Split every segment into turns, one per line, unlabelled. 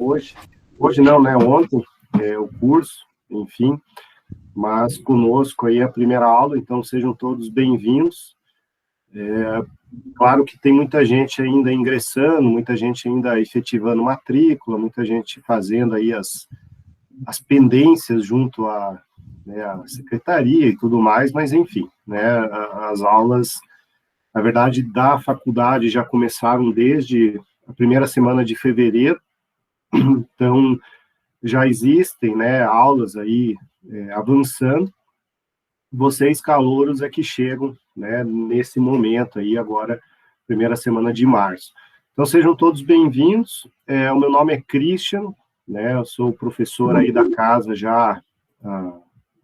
hoje. Hoje não, né? Ontem, o curso, enfim. Mas conosco aí a primeira aula, então sejam todos bem-vindos. Claro que tem muita gente ainda ingressando, muita gente ainda efetivando matrícula, muita gente fazendo aí as pendências junto à, né, à secretaria e tudo mais, mas enfim, né, as aulas, na verdade, da faculdade já começaram desde a primeira semana de fevereiro, então já existem, né, aulas aí avançando. Vocês, calouros, é que chegam, né, nesse momento aí, agora, primeira semana de março. Então, sejam todos bem-vindos. O meu nome é Christian, né, eu sou professor aí da casa já,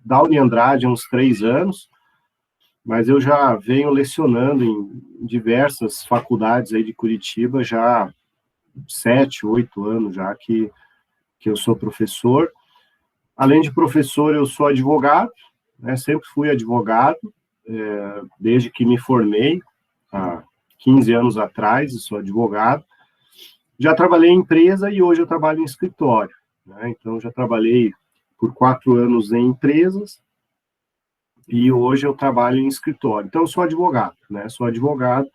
da Uniandrade há uns 3 anos, mas eu já venho lecionando em diversas faculdades aí de Curitiba já há 7, 8 anos já que eu sou professor. Além de professor, eu sou advogado, né, sempre fui advogado, desde que me formei, há 15 anos atrás, eu sou advogado. Já trabalhei em empresa e hoje eu trabalho em escritório, né, então já trabalhei por 4 anos em empresas e hoje eu trabalho em escritório. Então, eu sou advogado, né, sou advogado,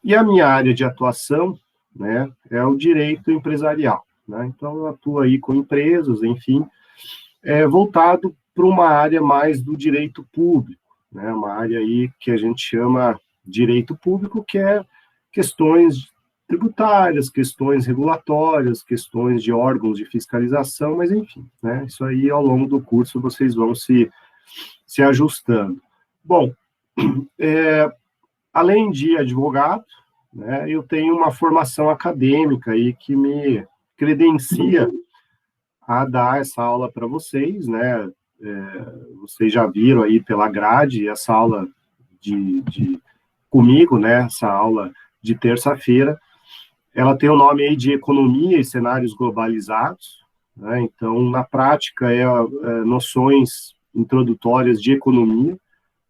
e a minha área de atuação, né, é o direito empresarial, né, então eu atuo aí com empresas, enfim, voltado para uma área mais do direito público, né, uma área aí que a gente chama direito público, que é questões tributárias, questões regulatórias, questões de órgãos de fiscalização, mas enfim, né, isso aí ao longo do curso vocês vão se ajustando. Bom, além de advogado, né, eu tenho uma formação acadêmica aí que me credencia a dar essa aula para vocês, né? Vocês já viram aí pela grade essa aula comigo, né? Essa aula de terça-feira. Ela tem o nome aí de Economia e Cenários Globalizados, né? Então, na prática, noções introdutórias de economia,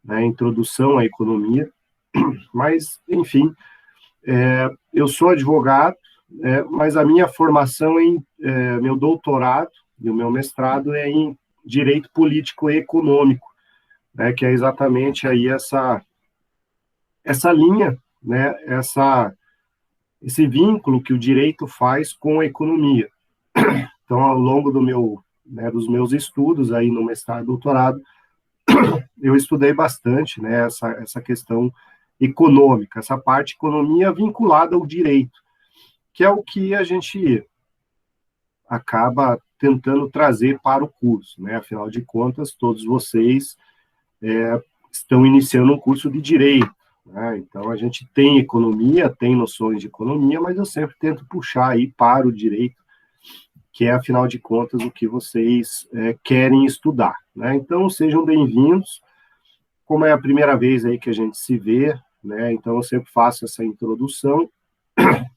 né? Introdução à economia. Mas, enfim, eu sou advogado, mas a minha formação meu doutorado e o meu mestrado é em Direito Político e Econômico, né, que é exatamente aí essa linha, né, esse vínculo que o direito faz com a economia. Então, ao longo dos meus estudos aí no mestrado e doutorado, eu estudei bastante, né, essa questão econômica, essa parte economia vinculada ao direito, que é o que a gente acaba tentando trazer para o curso, né? Afinal de contas, todos vocês estão iniciando um curso de direito, né? Então, a gente tem economia, tem noções de economia, mas eu sempre tento puxar aí para o direito, que é, afinal de contas, o que vocês querem estudar, né? Então, sejam bem-vindos. Como é a primeira vez aí que a gente se vê, né? Então, eu sempre faço essa introdução,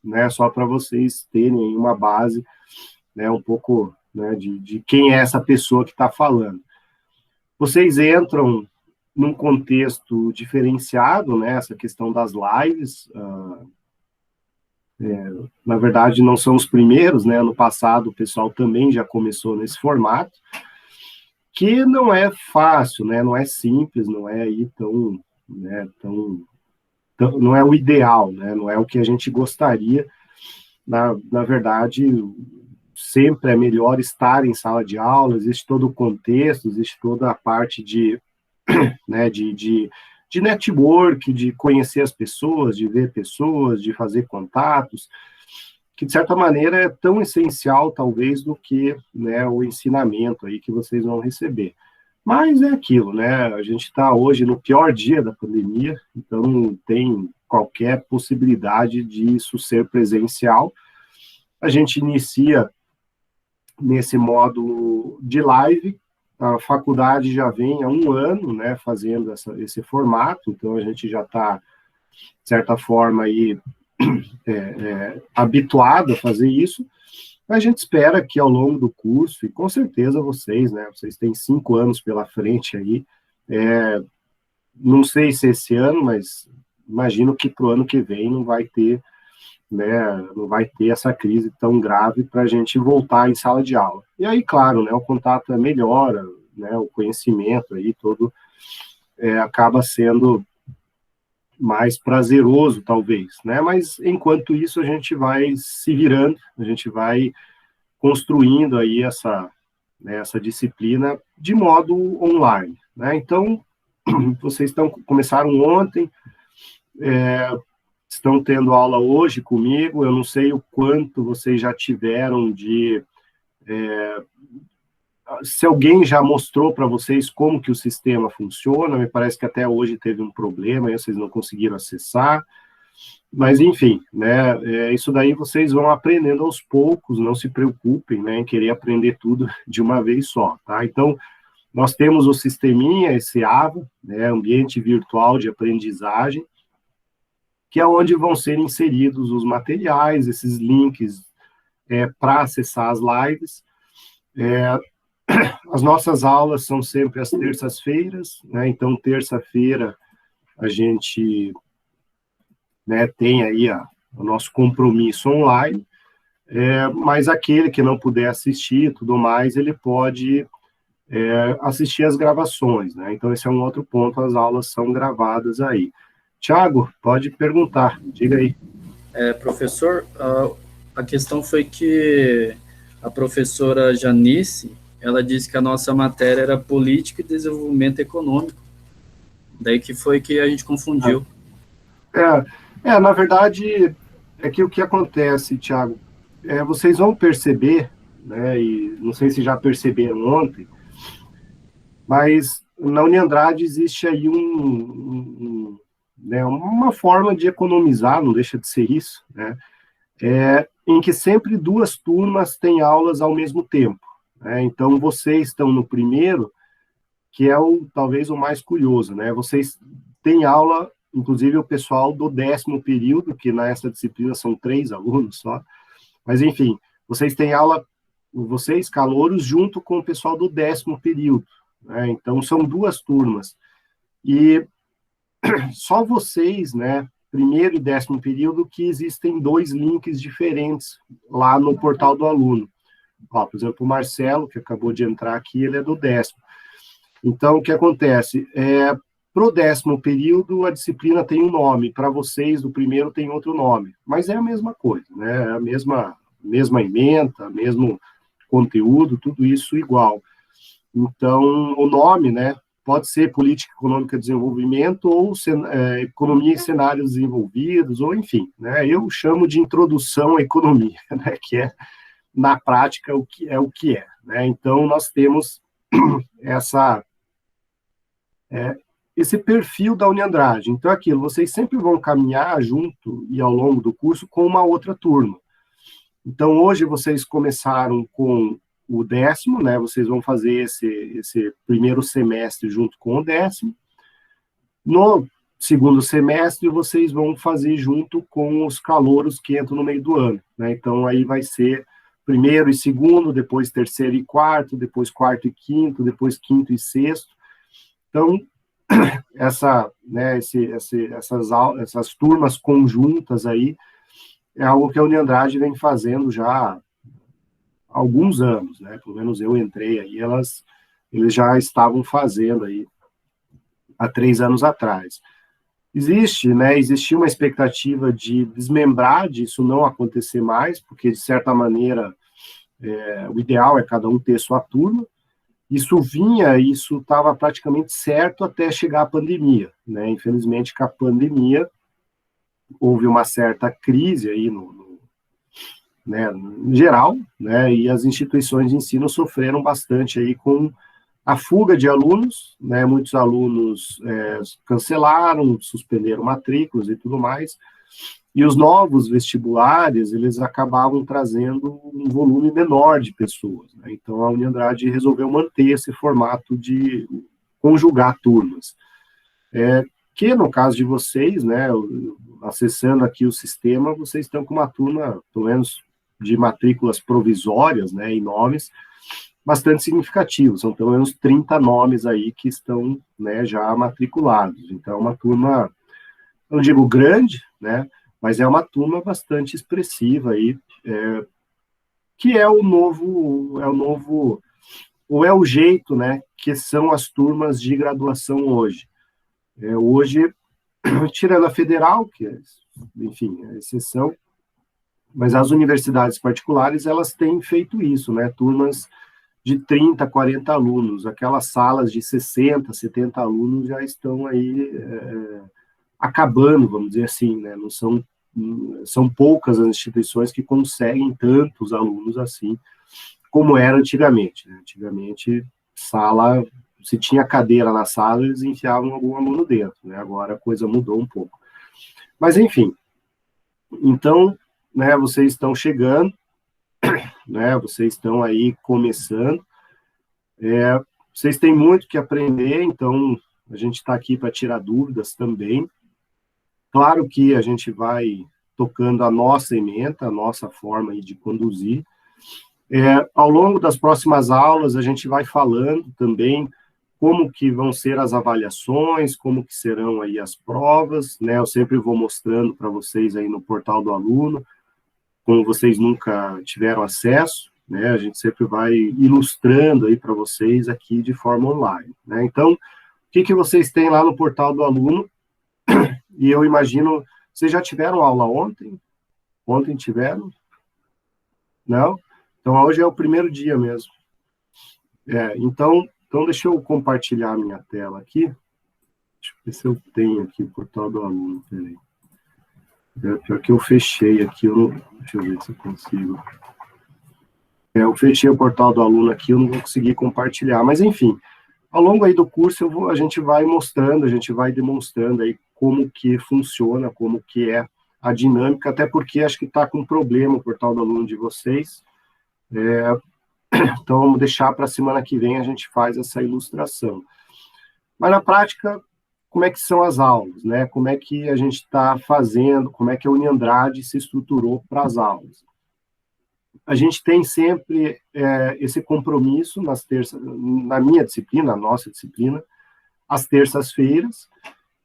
né? Só para vocês terem uma base, né? Um pouco, né, de quem é essa pessoa que está falando. Vocês entram num contexto diferenciado, né? Essa questão das lives, na verdade, não são os primeiros, né? No passado, o pessoal também já começou nesse formato, que não é fácil, né? Não é simples, não é aí tão, né, não é o ideal, né? Não é o que a gente gostaria. Na verdade, sempre é melhor estar em sala de aula, existe todo o contexto, existe toda a parte né, de network, de conhecer as pessoas, de ver pessoas, de fazer contatos, que de certa maneira é tão essencial, talvez, do que, né, o ensinamento aí que vocês vão receber. Mas é aquilo, né? A gente está hoje no pior dia da pandemia, então não tem qualquer possibilidade disso ser presencial. A gente inicia nesse modo de live, a faculdade já vem há 1 ano, né, fazendo esse formato, então a gente já está, de certa forma, aí, habituado a fazer isso. A gente espera que ao longo do curso, e com certeza vocês, né, vocês têm 5 anos pela frente aí, não sei se esse ano, mas imagino que para o ano que vem não vai ter né, não vai ter essa crise tão grave para a gente voltar em sala de aula. E aí, claro, né, o contato melhora, né, o conhecimento aí todo acaba sendo mais prazeroso, talvez, né, mas enquanto isso a gente vai se virando, a gente vai construindo aí essa disciplina de modo online, né, então, vocês começaram ontem, estão tendo aula hoje comigo, eu não sei o quanto vocês já tiveram se alguém já mostrou para vocês como que o sistema funciona, me parece que até hoje teve um problema, aí vocês não conseguiram acessar, mas enfim, né, isso daí vocês vão aprendendo aos poucos, não se preocupem, né, em querer aprender tudo de uma vez só, tá? Então, nós temos o sisteminha, esse AVA, né, Ambiente Virtual de Aprendizagem, que é onde vão ser inseridos os materiais, esses links para acessar as lives. As nossas aulas são sempre às terças-feiras, né? Então, terça-feira, a gente, né, tem aí o nosso compromisso online, mas aquele que não puder assistir e tudo mais, ele pode assistir as gravações, né? Então, esse é um outro ponto, as aulas são gravadas aí. Tiago, pode perguntar, diga aí.
Professor, a questão foi que a professora Janice, ela disse que a nossa matéria era Política e Desenvolvimento Econômico, daí que foi que a gente confundiu.
Na verdade, é que o que acontece, Tiago, vocês vão perceber, né, e não sei se já perceberam ontem, mas na Uniandrade existe aí uma forma de economizar, não deixa de ser isso, né, em que sempre duas turmas têm aulas ao mesmo tempo, né, então vocês estão no primeiro, que é talvez o mais curioso, né, vocês têm aula, inclusive o pessoal do 10º período, que nessa disciplina são 3 alunos só, mas enfim, vocês têm aula, vocês, calouros, junto com o pessoal do 10º período, né, então são duas turmas, e só vocês, né, primeiro e 10º período, que existem 2 links diferentes lá no portal do aluno. Por exemplo, o Marcelo, que acabou de entrar aqui, ele é do 10º. Então, o que acontece? Para o 10º período, a disciplina tem um nome, para vocês, do primeiro, tem outro nome, mas é a mesma coisa, né, é a mesma ementa, mesmo conteúdo, tudo isso igual. Então, o nome, né, pode ser Política Econômica de Desenvolvimento ou Economia em Cenários Desenvolvidos, ou enfim, né, eu chamo de Introdução à Economia, né, que é, na prática, o que é, né, então nós temos esse perfil da Uniandrade, então aquilo, vocês sempre vão caminhar junto e ao longo do curso com uma outra turma, então hoje vocês começaram com o 10º, né, vocês vão fazer esse primeiro semestre junto com o 10º. No segundo semestre, vocês vão fazer junto com os calouros que entram no meio do ano, né, então aí vai ser primeiro e segundo, depois terceiro e quarto, depois quarto e quinto, depois quinto e sexto. Então, essas turmas conjuntas aí, é algo que a Uniandrade vem fazendo já alguns anos, né, pelo menos eu entrei aí, eles já estavam fazendo aí há 3 anos atrás. Existia uma expectativa de desmembrar, disso não acontecer mais, porque, de certa maneira, o ideal é cada um ter sua turma, isso estava praticamente certo até chegar a pandemia, né, infelizmente, com a pandemia, houve uma certa crise aí né, em geral, né, e as instituições de ensino sofreram bastante aí com a fuga de alunos, né, muitos alunos cancelaram, suspenderam matrículas e tudo mais, e os novos vestibulares, eles acabavam trazendo um volume menor de pessoas, né, então a Uniandrade resolveu manter esse formato de conjugar turmas, que no caso de vocês, né, acessando aqui o sistema, vocês estão com uma turma, pelo menos de matrículas provisórias, né, e nomes, bastante significativos, são pelo menos 30 nomes aí que estão, né, já matriculados, então é uma turma, não digo grande, né, mas é uma turma bastante expressiva aí, que é o novo, ou é o jeito, né, que são as turmas de graduação hoje. Hoje, tirando a federal, que é, enfim, é exceção, mas as universidades particulares, elas têm feito isso, né, turmas de 30, 40 alunos, aquelas salas de 60, 70 alunos já estão aí acabando, vamos dizer assim, né, não são poucas as instituições que conseguem tantos alunos assim, como era antigamente, né? Antigamente, sala, se tinha cadeira na sala, eles enfiavam algum aluno dentro, né? Agora a coisa mudou um pouco. Mas, enfim, então, né, vocês estão chegando, né, vocês estão aí começando, vocês têm muito que aprender, então a gente está aqui para tirar dúvidas também. Claro que a gente vai tocando a nossa ementa, a nossa forma aí de conduzir. Ao longo das próximas aulas, a gente vai falando também como que vão ser as avaliações, como que serão aí as provas, né? Eu sempre vou mostrando para vocês aí no portal do aluno, como vocês nunca tiveram acesso, né? A gente sempre vai ilustrando aí para vocês aqui de forma online, né? Então, o que vocês têm lá no portal do aluno? E eu imagino, vocês já tiveram aula ontem? Ontem tiveram? Não? Então, hoje é o primeiro dia mesmo. Então, deixa eu compartilhar a minha tela aqui. Deixa eu ver se eu tenho aqui o portal do aluno. Peraí. Pior que eu fechei aqui. Deixa eu ver se eu consigo. Eu fechei o portal do aluno aqui, eu não vou conseguir compartilhar. Mas, enfim, ao longo aí do curso, a gente vai mostrando, a gente vai demonstrando aí como que funciona, como que é a dinâmica, até porque acho que está com problema o portal do aluno de vocês. Então, vamos deixar para a semana que vem a gente faz essa ilustração. Mas, na prática, como é que são as aulas, né? Como é que a gente está fazendo, como é que a Uniandrade se estruturou para as aulas. A gente tem sempre esse compromisso nas terças, na minha disciplina, na nossa disciplina, às terças-feiras.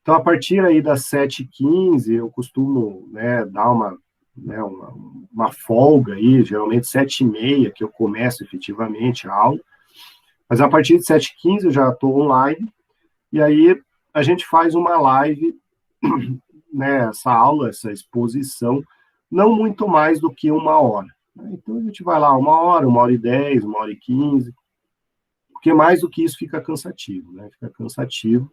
Então, a partir aí das 7h15, eu costumo, né, dar uma folga aí, geralmente 7h30, que eu começo efetivamente a aula. Mas a partir de 7h15 eu já estou online, e aí a gente faz uma live, né, essa aula, essa exposição, não muito mais do que 1 hora. Então a gente vai lá 1 hora, 1h10, 1h15, porque mais do que isso fica cansativo, né? Fica cansativo,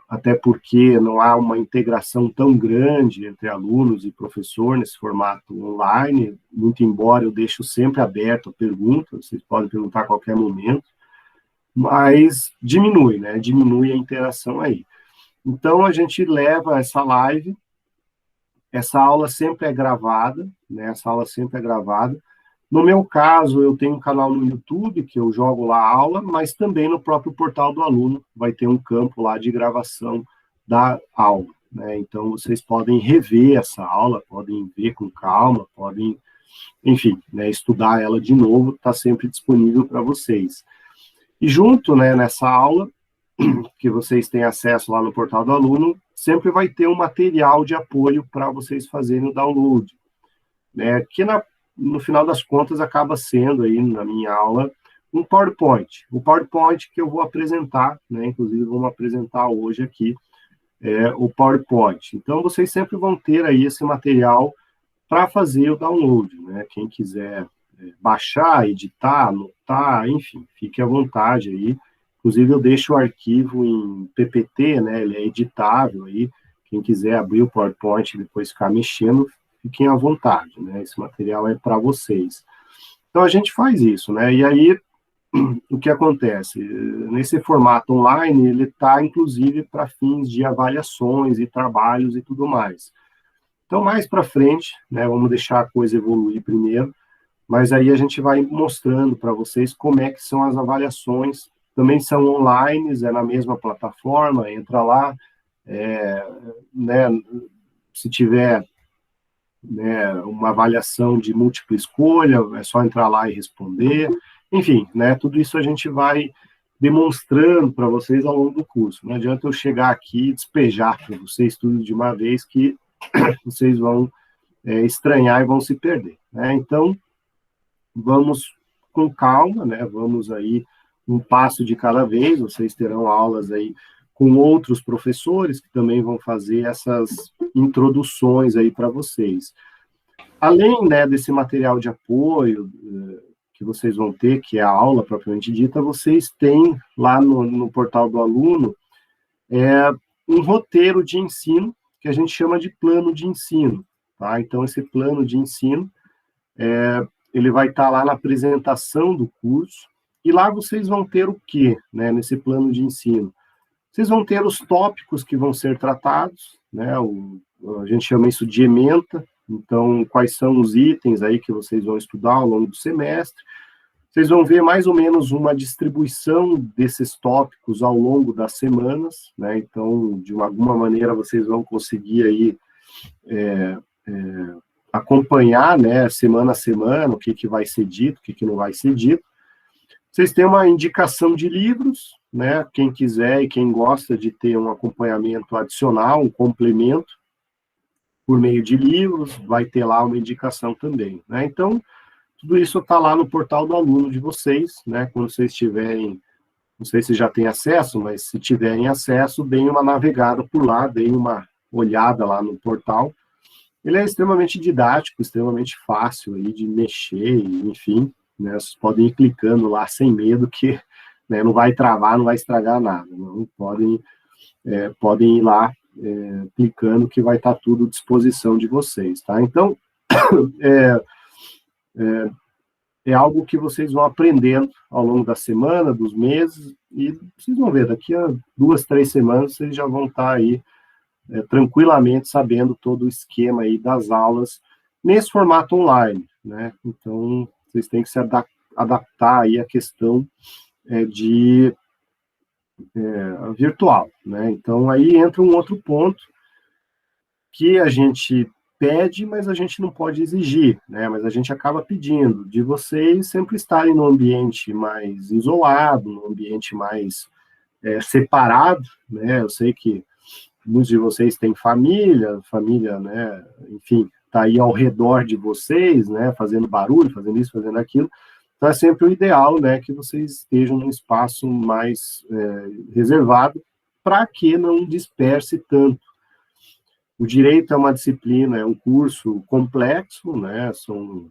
até porque não há uma integração tão grande entre alunos e professor nesse formato online, muito embora eu deixo sempre aberto a pergunta, vocês podem perguntar a qualquer momento, mas diminui, né? Diminui a interação aí. Então, a gente leva essa live, essa aula sempre é gravada, né? Essa aula sempre é gravada. No meu caso, eu tenho um canal no YouTube, que eu jogo lá a aula, mas também no próprio portal do aluno vai ter um campo lá de gravação da aula, né? Então, vocês podem rever essa aula, podem ver com calma, podem, enfim, né, estudar ela de novo, está sempre disponível para vocês. E junto, né, nessa aula, que vocês têm acesso lá no portal do aluno, sempre vai ter um material de apoio para vocês fazerem o download, né, que no final das contas acaba sendo aí na minha aula um PowerPoint. O PowerPoint que eu vou apresentar, né, inclusive vamos apresentar hoje aqui, o PowerPoint. Então vocês sempre vão ter aí esse material para fazer o download, né, quem quiser baixar, editar, anotar, enfim, fique à vontade aí. Inclusive, eu deixo o arquivo em PPT, né, ele é editável aí, quem quiser abrir o PowerPoint e depois ficar mexendo, fiquem à vontade, né, esse material é para vocês. Então, a gente faz isso, né, e aí, o que acontece? Nesse formato online, ele está, inclusive, para fins de avaliações e trabalhos e tudo mais. Então, mais para frente, né, vamos deixar a coisa evoluir primeiro, mas aí a gente vai mostrando para vocês como é que são as avaliações, também são online, é na mesma plataforma, entra lá, né, se tiver, né, uma avaliação de múltipla escolha, é só entrar lá e responder, enfim, né, tudo isso a gente vai demonstrando para vocês ao longo do curso, não adianta eu chegar aqui e despejar para vocês tudo de uma vez que vocês vão estranhar e vão se perder, né? Então, vamos com calma, né? Vamos aí um passo de cada vez. Vocês terão aulas aí com outros professores que também vão fazer essas introduções aí para vocês. Além, né, desse material de apoio que vocês vão ter, que é a aula propriamente dita, vocês têm lá no portal do aluno um roteiro de ensino que a gente chama de plano de ensino, tá? Então, esse plano de ensino, ele vai estar lá na apresentação do curso, e lá vocês vão ter o quê, né, nesse plano de ensino? Vocês vão ter os tópicos que vão ser tratados, né, a gente chama isso de ementa. Então, quais são os itens aí que vocês vão estudar ao longo do semestre. Vocês vão ver mais ou menos uma distribuição desses tópicos ao longo das semanas, né? Então, de alguma maneira, vocês vão conseguir aí acompanhar, né, semana a semana, o que vai ser dito, o que não vai ser dito. Vocês têm uma indicação de livros, né? Quem quiser e quem gosta de ter um acompanhamento adicional, um complemento, por meio de livros, vai ter lá uma indicação também, né? Então, tudo isso está lá no portal do aluno de vocês, né? Quando vocês tiverem, não sei se já tem acesso, mas se tiverem acesso, deem uma navegada por lá, deem uma olhada lá no portal. Ele é extremamente didático, extremamente fácil aí de mexer, enfim, né? Vocês podem ir clicando lá sem medo que, né, não vai travar, não vai estragar nada. Não podem ir lá clicando que vai estar tudo à disposição de vocês, tá? Então, é algo que vocês vão aprendendo ao longo da semana, dos meses, e vocês vão ver, daqui a 2, 3 semanas, vocês já vão estar aí tranquilamente sabendo todo o esquema aí das aulas nesse formato online, né? Então, vocês têm que se adaptar aí à questão de virtual, né? Então, aí entra um outro ponto que a gente pede, mas a gente não pode exigir, né? Mas a gente acaba pedindo de vocês sempre estarem num ambiente mais isolado, num ambiente mais separado, né? Eu sei que muitos de vocês têm família, né? Enfim, tá aí ao redor de vocês, né? Fazendo barulho, fazendo isso, fazendo aquilo. Então, é sempre o ideal, né, que vocês estejam num espaço mais reservado, para que não disperse tanto. O direito é uma disciplina, é um curso complexo, né, são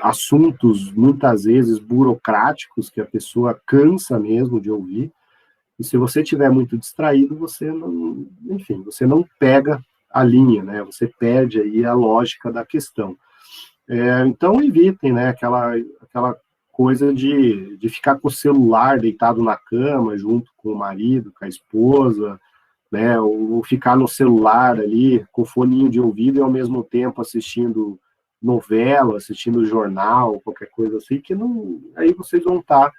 assuntos, muitas vezes, burocráticos, que a pessoa cansa mesmo de ouvir, e se você estiver muito distraído, você não pega a linha, né, você perde aí a lógica da questão. Então, evitem, né, aquela coisa de ficar com o celular deitado na cama, junto com o marido, com a esposa, né, ou ficar no celular ali, com foninho de ouvido e ao mesmo tempo assistindo novela, assistindo jornal, qualquer coisa assim, que não, aí vocês vão estar,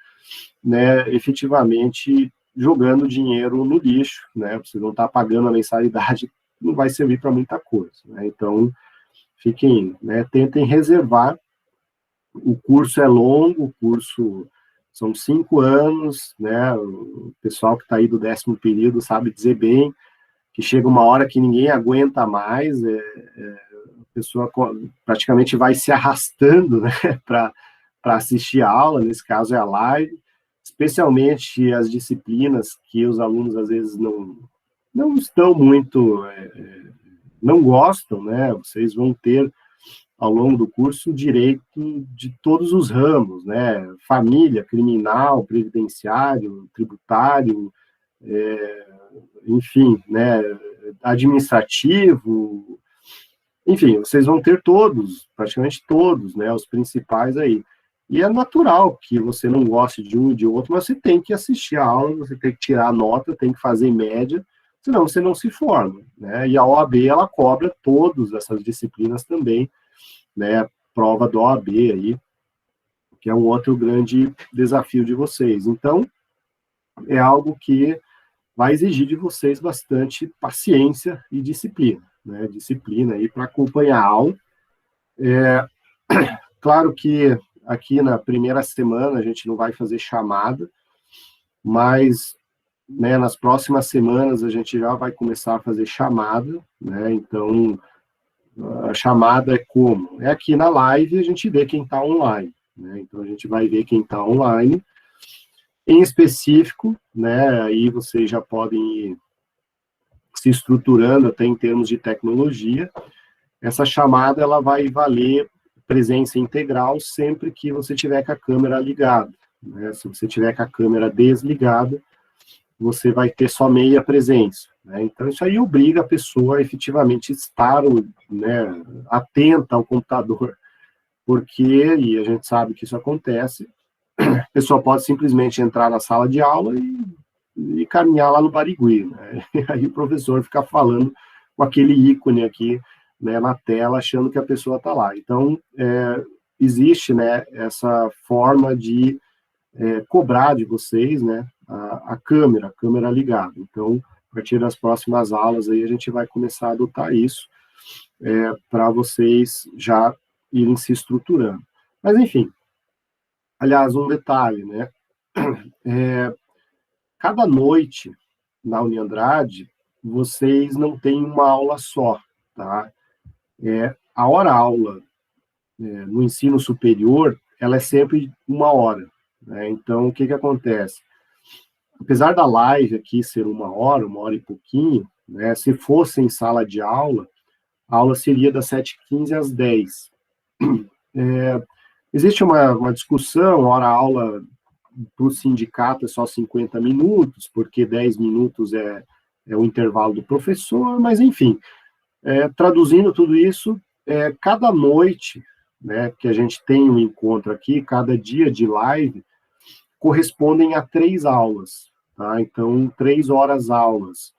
né, efetivamente jogando dinheiro no lixo, né, vocês vão estar pagando a mensalidade, não vai servir para muita coisa, né, então fiquem, né, tentem reservar. O curso é longo, o curso são 5 anos, né, o pessoal que está aí do 10º período sabe dizer bem que chega uma hora que ninguém aguenta mais, a pessoa praticamente vai se arrastando, né, para assistir a aula, nesse caso é a live, especialmente as disciplinas que os alunos às vezes não estão muito, não gostam, né, vocês vão ter ao longo do curso direito de todos os ramos, né, família, criminal, previdenciário, tributário, enfim, né, administrativo, enfim, vocês vão ter todos, praticamente todos, né, os principais aí. E é natural que você não goste de um e de outro, mas você tem que assistir a aula, você tem que tirar a nota, tem que fazer média, senão você não se forma, né, e a OAB, ela cobra todas essas disciplinas também, né, prova da OAB aí, que é um outro grande desafio de vocês. Então, é algo que vai exigir de vocês bastante paciência e disciplina, né, disciplina aí para acompanhar a aula. Claro que aqui na primeira semana a gente não vai fazer chamada, mas né, nas próximas semanas a gente já vai começar a fazer chamada, né, então a chamada é como? É aqui na live a gente vê quem está online, né, então a gente vai ver quem está online, em específico, né, aí vocês já podem ir se estruturando até em termos de tecnologia. Essa chamada ela vai valer presença integral sempre que você tiver com a câmera ligada, né? Se você tiver com a câmera desligada, você vai ter só meia presença, né? Então isso aí obriga a pessoa a efetivamente estar, né, atenta ao computador, porque, e a gente sabe que isso acontece, a pessoa pode simplesmente entrar na sala de aula e caminhar lá no Barigui, né? E aí o professor fica falando com aquele ícone aqui, né, na tela, achando que a pessoa está lá. Então, existe, né, essa forma de cobrar de vocês, né, a câmera ligada. Então, a partir das próximas aulas aí, a gente vai começar a adotar isso, para vocês já irem se estruturando. Mas, enfim, aliás, um detalhe, né, cada noite na Uniandrade, vocês não têm uma aula só, tá? A hora-aula no ensino superior, ela é sempre 1 hora, né? Então, o que que acontece? Apesar da live aqui ser 1 hora e pouquinho, né, se fosse em sala de aula, a aula seria das 7h15 às 10. Existe uma discussão, hora-aula para o sindicato é só 50 minutos, porque 10 minutos é o intervalo do professor, mas enfim, traduzindo tudo isso, cada noite, né, que a gente tem um encontro aqui, cada dia de live, correspondem a 3 aulas, tá? Então, 3 horas aulas.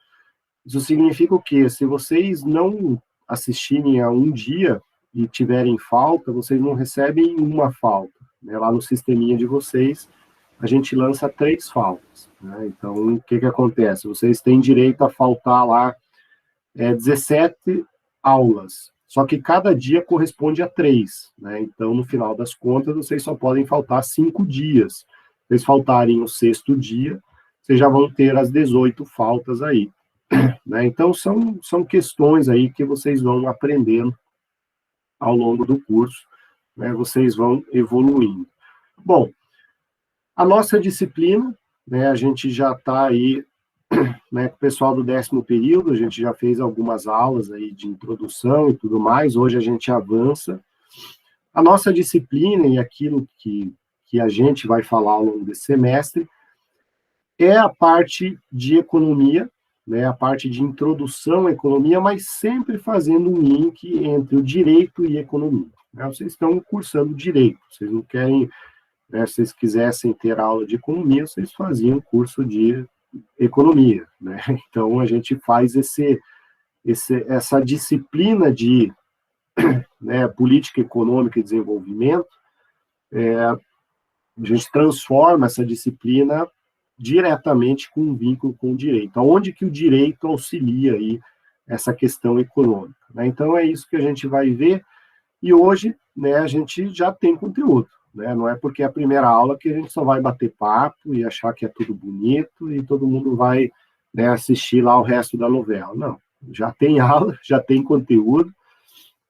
Isso significa o quê? Se vocês não assistirem a um dia e tiverem falta, vocês não recebem uma falta, né? Lá no sisteminha de vocês, a gente lança 3 faltas, né? Então, o que que acontece? Vocês têm direito a faltar lá 17 aulas, só que cada dia corresponde a 3, né? Então, no final das contas, vocês só podem faltar 5 dias. Se vocês faltarem o 6º dia, vocês já vão ter as 18 faltas aí, né? Então, são questões aí que vocês vão aprendendo ao longo do curso, né? Vocês vão evoluindo. Bom, a nossa disciplina, né, a gente já está aí, né, com o pessoal do 10º período, a gente já fez algumas aulas aí de introdução e tudo mais, hoje a gente avança. A nossa disciplina e aquilo que a gente vai falar ao longo desse semestre é a parte de economia, né, a parte de introdução à economia, mas sempre fazendo um link entre o direito e economia, né? Vocês estão cursando direito, vocês não querem, né, se vocês quisessem ter aula de economia, vocês faziam curso de economia, né? Então, a gente faz essa disciplina de, né, política econômica e desenvolvimento, a gente transforma essa disciplina diretamente com um vínculo com o direito, aonde que o direito auxilia aí essa questão econômica, né? Então, é isso que a gente vai ver, e hoje, né, a gente já tem conteúdo, né? Não é porque é a primeira aula que a gente só vai bater papo e achar que é tudo bonito e todo mundo vai, né, assistir lá o resto da novela. Não, já tem aula, já tem conteúdo.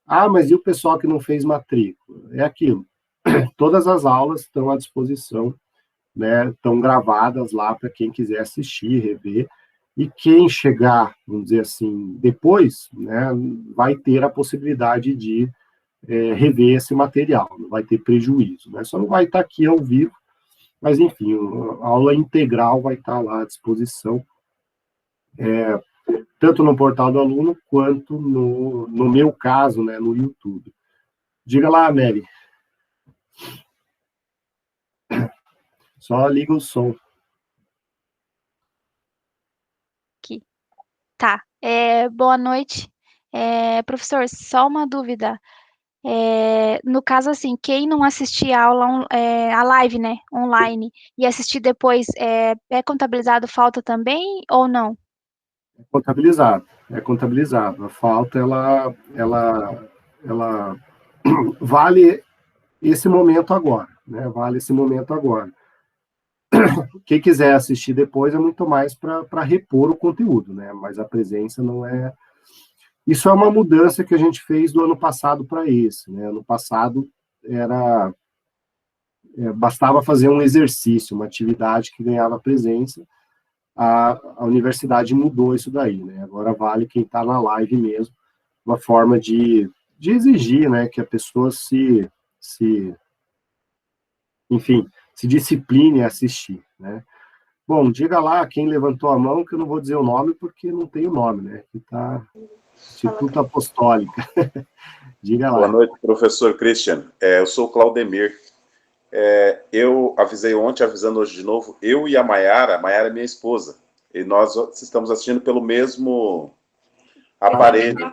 Ah, mas e o pessoal que não fez matrícula? É aquilo. Todas as aulas estão à disposição, né? Estão gravadas lá para quem quiser assistir, rever. E quem chegar, vamos dizer assim, depois, né, vai ter a possibilidade de rever esse material, não vai ter prejuízo, né? Só não vai estar aqui ao vivo, mas enfim, a aula integral vai estar lá à disposição, tanto no portal do aluno, quanto no meu caso, né, no YouTube. Diga lá, Mary. Só liga o som.
Aqui. Tá. Boa noite. Professor, só uma dúvida. No caso, assim, quem não assistir a aula, a live, né, online, e assistir depois, é contabilizado falta também ou não?
É contabilizado. A falta, ela vale esse momento agora, né? Vale esse momento agora. quem quiser assistir depois é muito mais para repor o conteúdo, né? Mas a presença não é... Isso é uma mudança que a gente fez do ano passado para esse, né? Ano passado bastava fazer um exercício, uma atividade que ganhava presença. A universidade mudou isso daí, né? Agora vale quem está na live mesmo, uma forma de exigir, né, que a pessoa enfim, se discipline a assistir, né? Bom, diga lá quem levantou a mão, que eu não vou dizer o nome, porque não tem o nome, né? Que tá Instituto Apostólica. Diga lá.
Boa noite, professor Christian. Eu sou o Claudemir. Eu avisei ontem, avisando hoje de novo, eu e a Maiara é minha esposa, e nós estamos assistindo pelo mesmo aparelho,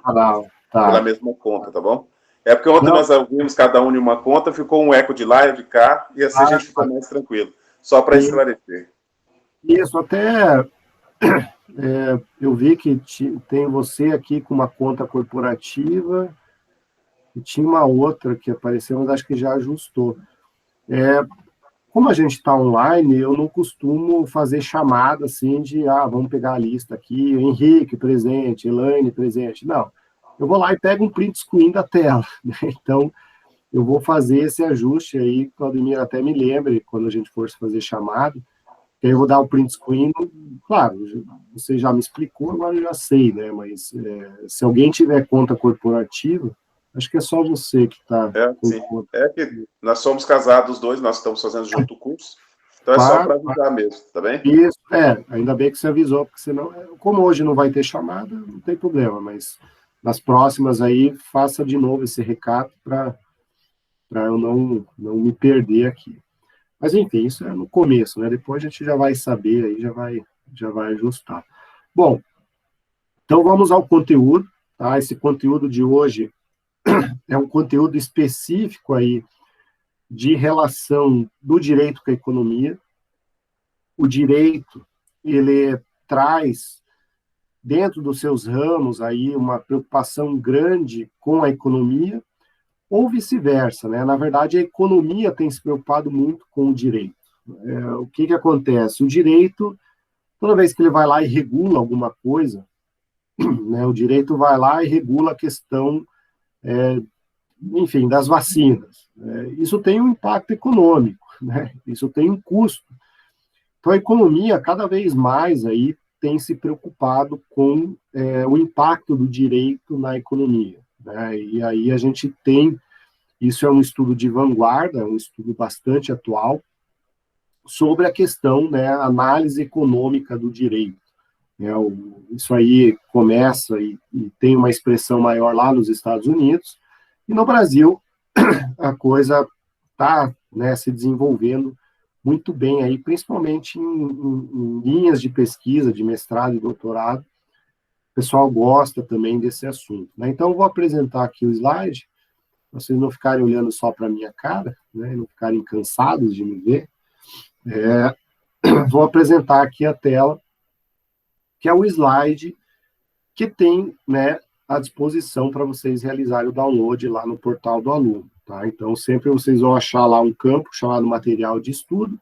pela mesma conta, tá bom? É porque ontem nós ouvimos cada um em uma conta, ficou um eco de lá e de cá, e assim a gente ficou mais tranquilo. Só para esclarecer.
Isso, até eu vi que tem você aqui com uma conta corporativa, e tinha uma outra que apareceu, mas acho que já ajustou. Como a gente está online, eu não costumo fazer chamada assim de, vamos pegar a lista aqui, Henrique presente, Elaine presente. Não, eu vou lá e pego um print screen da tela, né? Então, eu vou fazer esse ajuste aí, Claudemir até me lembre, quando a gente for fazer chamada, que aí eu vou dar o print screen, claro, você já me explicou, agora eu já sei, né? Mas se alguém tiver conta corporativa, acho que é só você que está...
sim. Que nós somos casados os dois, nós estamos fazendo junto o curso, então só para avisar mesmo, tá bem?
Isso, ainda bem que você avisou, porque senão, como hoje não vai ter chamada, não tem problema, mas nas próximas aí, faça de novo esse recado para eu não me perder aqui. Mas enfim, isso é no começo, né? Depois a gente já vai saber, aí já vai ajustar. Bom, então vamos ao conteúdo, tá? Esse conteúdo de hoje é um conteúdo específico aí de relação do direito com a economia. O direito, ele traz dentro dos seus ramos aí uma preocupação grande com a economia, ou vice-versa, né? Na verdade, a economia tem se preocupado muito com o direito. O que acontece? O direito, toda vez que ele vai lá e regula alguma coisa, né, o direito vai lá e regula a questão enfim, das vacinas. Isso tem um impacto econômico, né? Isso tem um custo. Então, a economia, cada vez mais, aí, tem se preocupado com o impacto do direito na economia, né? E aí a gente tem, isso é um estudo de vanguarda, um estudo bastante atual, sobre a questão, né, análise econômica do direito. Isso aí começa e tem uma expressão maior lá nos Estados Unidos, e no Brasil a coisa está, né, se desenvolvendo muito bem aí, principalmente em linhas de pesquisa, de mestrado e doutorado. O pessoal gosta também desse assunto, né? Então, eu vou apresentar aqui o slide, para vocês não ficarem olhando só para a minha cara, né, não ficarem cansados de me ver. Vou apresentar aqui a tela, que é o slide que tem, né, à disposição para vocês realizarem o download lá no portal do aluno, tá? Então, sempre vocês vão achar lá um campo chamado material de estudo,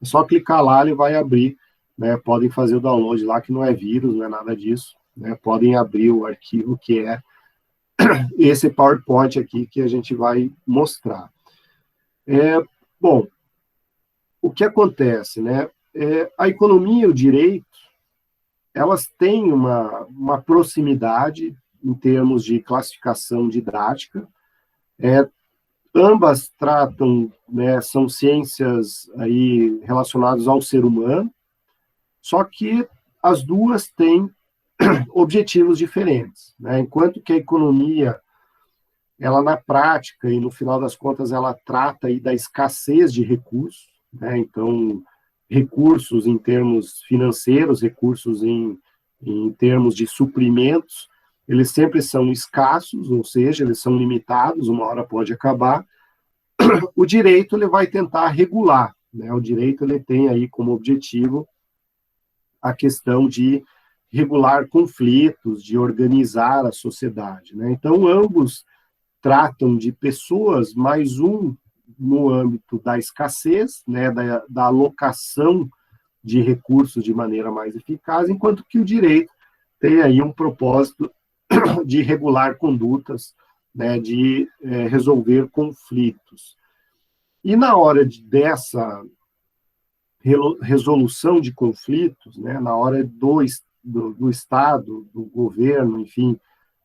é só clicar lá, ele vai abrir, né? Podem fazer o download lá, que não é vírus, não é nada disso, né? Podem abrir o arquivo que é esse PowerPoint aqui que a gente vai mostrar. Bom, o que acontece, né? A economia e o direito, elas têm uma proximidade em termos de classificação didática. Ambas tratam, né, são ciências aí relacionadas ao ser humano, só que as duas têm objetivos diferentes, né? Enquanto que a economia, ela na prática e no final das contas ela trata aí da escassez de recursos, né? Então, recursos em termos financeiros, recursos em termos de suprimentos, eles sempre são escassos, ou seja, eles são limitados, uma hora pode acabar. O direito, ele vai tentar regular, né? O direito, ele tem aí como objetivo a questão de regular conflitos, de organizar a sociedade, né? Então, ambos tratam de pessoas, mas um no âmbito da escassez, né, da alocação de recursos de maneira mais eficaz, enquanto que o direito tem aí um propósito de regular condutas, né, de resolver conflitos. E na hora dessa resolução de conflitos, né, na hora do Estado, do governo, enfim,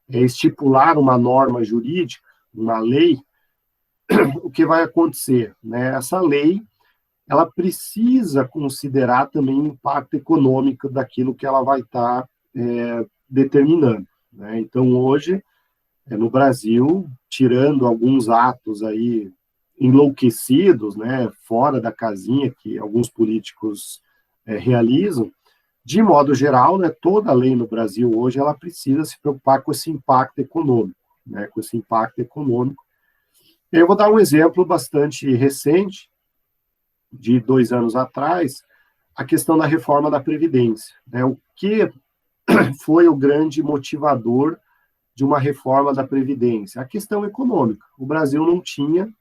estipular uma norma jurídica, uma lei, o que vai acontecer? Né? Essa lei, ela precisa considerar também o impacto econômico daquilo que ela vai estar determinando. Né? Então, hoje, no Brasil, tirando alguns atos aí enlouquecidos, né, fora da casinha que alguns políticos realizam, de modo geral, né, toda lei no Brasil hoje, ela precisa se preocupar com esse impacto econômico, né, com esse impacto econômico. Eu vou dar um exemplo bastante recente, de 2 anos atrás, a questão da reforma da Previdência. Né, o que foi o grande motivador de uma reforma da Previdência? A questão econômica. O Brasil não tinha,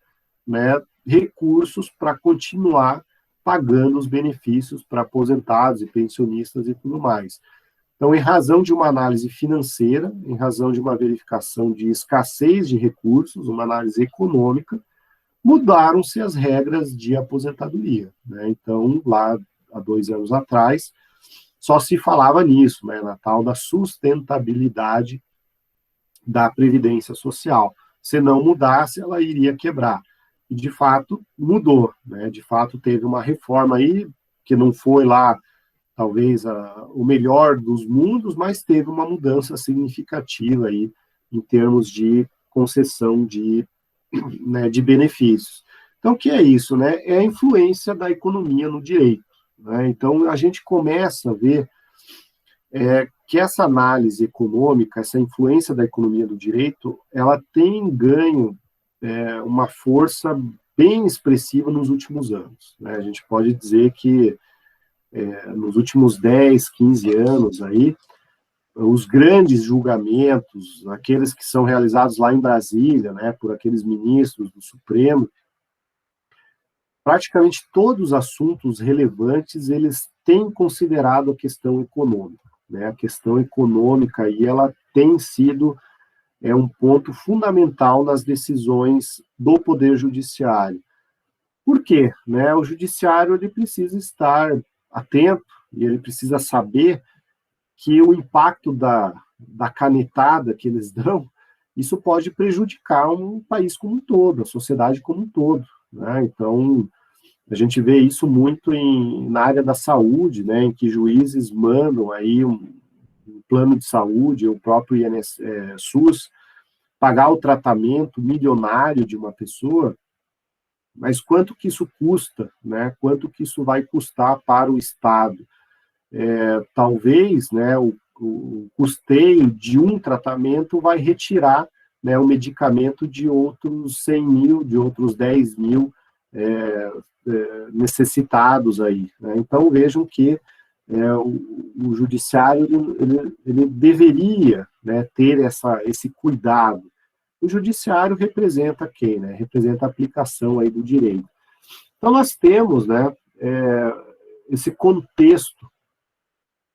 né, recursos para continuar pagando os benefícios para aposentados e pensionistas e tudo mais. Então, em razão de uma análise financeira, em razão de uma verificação de escassez de recursos, uma análise econômica, mudaram-se as regras de aposentadoria. Né? Então, lá há 2 anos atrás, só se falava nisso, né, na tal da sustentabilidade da Previdência Social. Se não mudasse, ela iria quebrar. E, de fato, mudou. Né? De fato, teve uma reforma aí, que não foi lá, talvez, o melhor dos mundos, mas teve uma mudança significativa aí, em termos de concessão de, né, de benefícios. Então, o que é isso? Né? É a influência da economia no direito. Né? Então, a gente começa a ver que essa análise econômica, essa influência da economia do direito, ela tem ganho uma força bem expressiva nos últimos anos. Né? A gente pode dizer que nos últimos 10, 15 anos aí, os grandes julgamentos, aqueles que são realizados lá em Brasília, né, por aqueles ministros do Supremo, praticamente todos os assuntos relevantes, eles têm considerado a questão econômica. Né? A questão econômica aí, ela tem sido um ponto fundamental nas decisões do Poder Judiciário. Por quê? Né? O Judiciário ele precisa estar atento e ele precisa saber que o impacto da canetada que eles dão, isso pode prejudicar um país como um todo, a sociedade como um todo. Né? Então, a gente vê isso muito na área da saúde, né, em que juízes mandam aí um plano de saúde, o próprio SUS, pagar o tratamento milionário de uma pessoa, mas quanto que isso custa, né? Quanto que isso vai custar para o Estado? Talvez, né, o custeio de um tratamento vai retirar, né, o medicamento de outros 100 mil, de outros 10 mil necessitados aí. Né? Então, vejam que o judiciário ele deveria, né, ter esse cuidado. O judiciário representa quem? Né? Representa a aplicação aí do direito. Então, nós temos, né, esse contexto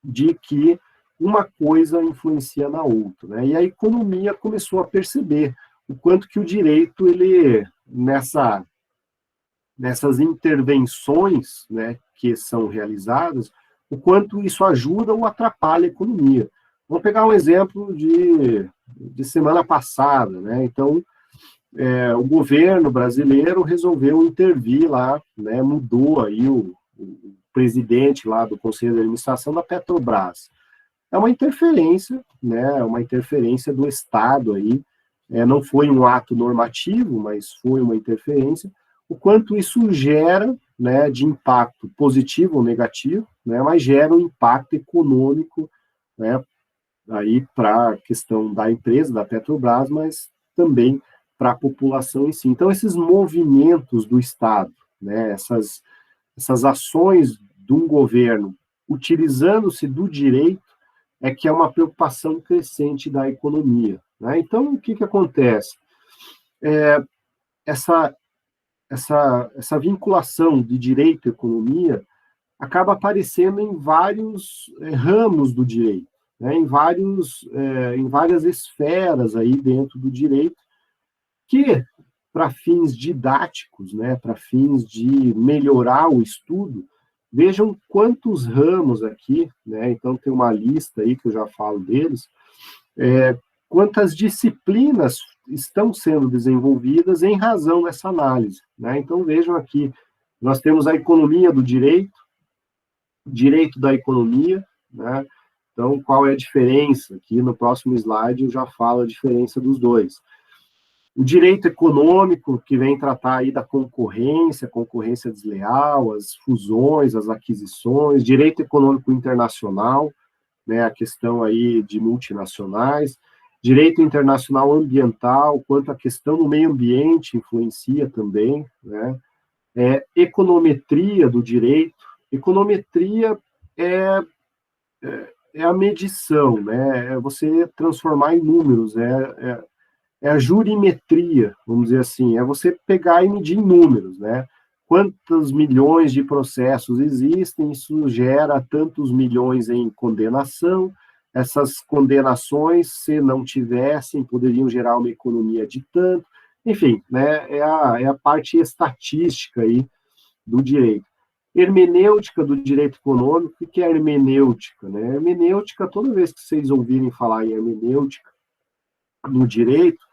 de que uma coisa influencia na outra. Né? E a economia começou a perceber o quanto que o direito, ele, nessas intervenções, né, que são realizadas, o quanto isso ajuda ou atrapalha a economia. Vamos pegar um exemplo de semana passada. Né? Então, o governo brasileiro resolveu intervir lá, né, mudou aí o presidente lá do Conselho de Administração da Petrobras. É uma interferência, né, uma interferência do Estado aí, não foi um ato normativo, mas foi uma interferência, o quanto isso gera, né, de impacto positivo ou negativo, né, mas gera um impacto econômico, né, aí para a questão da empresa, da Petrobras, mas também para a população em si. Então, esses movimentos do Estado, né, essas ações de um governo, utilizando-se do direito, é que é uma preocupação crescente da economia. Né? Então, o que acontece? Essa essa vinculação de direito e economia acaba aparecendo em vários ramos do direito, né, em várias esferas aí dentro do direito, que, para fins didáticos, né, para fins de melhorar o estudo, vejam quantos ramos aqui, né, então tem uma lista aí que eu já falo deles, quantas disciplinas estão sendo desenvolvidas em razão dessa análise, né? Então vejam aqui, nós temos a economia do direito da economia, né? Então qual é a diferença? Aqui no próximo slide eu já falo a diferença dos dois. O direito econômico, que vem tratar aí da concorrência desleal, as fusões, as aquisições, direito econômico internacional, né, a questão aí de multinacionais, direito internacional ambiental, quanto a questão do meio ambiente influencia também, né, econometria do direito. Econometria é a medição, né, é você transformar em números, é a jurimetria, vamos dizer assim, é você pegar e medir em números, né? Quantos milhões de processos existem, isso gera tantos milhões em condenação, essas condenações, se não tivessem, poderiam gerar uma economia de tanto, enfim, né? É a parte estatística aí do direito. Hermenêutica do direito econômico, o que é hermenêutica, né? Hermenêutica, toda vez que vocês ouvirem falar em hermenêutica no direito,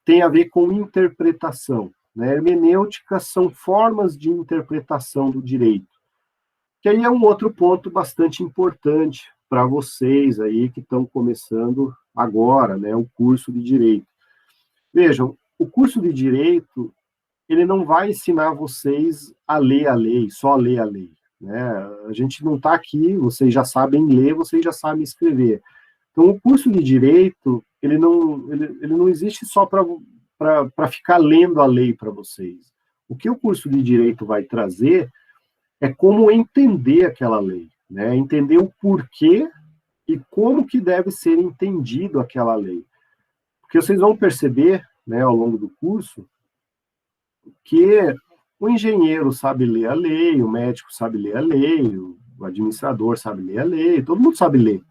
tem a ver com interpretação, né? Hermenêutica são formas de interpretação do direito, que aí é um outro ponto bastante importante para vocês aí que estão começando agora, né, o curso de direito. Vejam, o curso de direito, ele não vai ensinar vocês a ler a lei, só ler a lei, né? A gente não está aqui, vocês já sabem ler, vocês já sabem escrever. Então, o curso de direito, ele não existe só para ficar lendo a lei para vocês. O que o curso de direito vai trazer é como entender aquela lei, né? Entender o porquê e como que deve ser entendido aquela lei. Porque vocês vão perceber, né, ao longo do curso, que o engenheiro sabe ler a lei, o médico sabe ler a lei, o administrador sabe ler a lei, todo mundo sabe ler.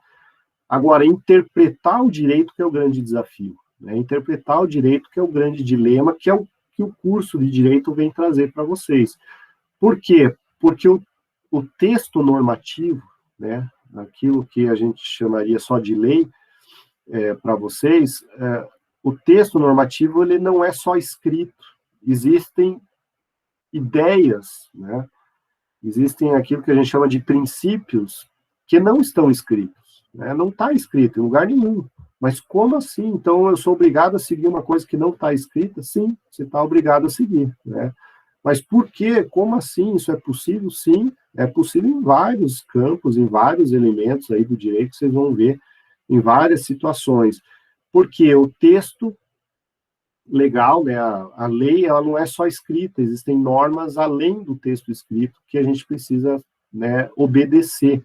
Agora, interpretar o direito que é o grande desafio, né? Interpretar o direito que é o grande dilema, que é o que o curso de direito vem trazer para vocês. Por quê? Porque o texto normativo, né, aquilo que a gente chamaria só de lei, para vocês, o texto normativo ele não é só escrito, existem ideias, né? Existem aquilo que a gente chama de princípios que não estão escritos, né? Não está escrito em lugar nenhum. Mas como assim? Então eu sou obrigado a seguir uma coisa que não está escrita? Sim, você está obrigado a seguir, né? Mas por quê? Como assim? Isso é possível? Sim, é possível em vários campos, em vários elementos aí do direito, que vocês vão ver em várias situações. Porque o texto legal, né, a lei, ela não é só escrita, existem normas além do texto escrito que a gente precisa, né, obedecer.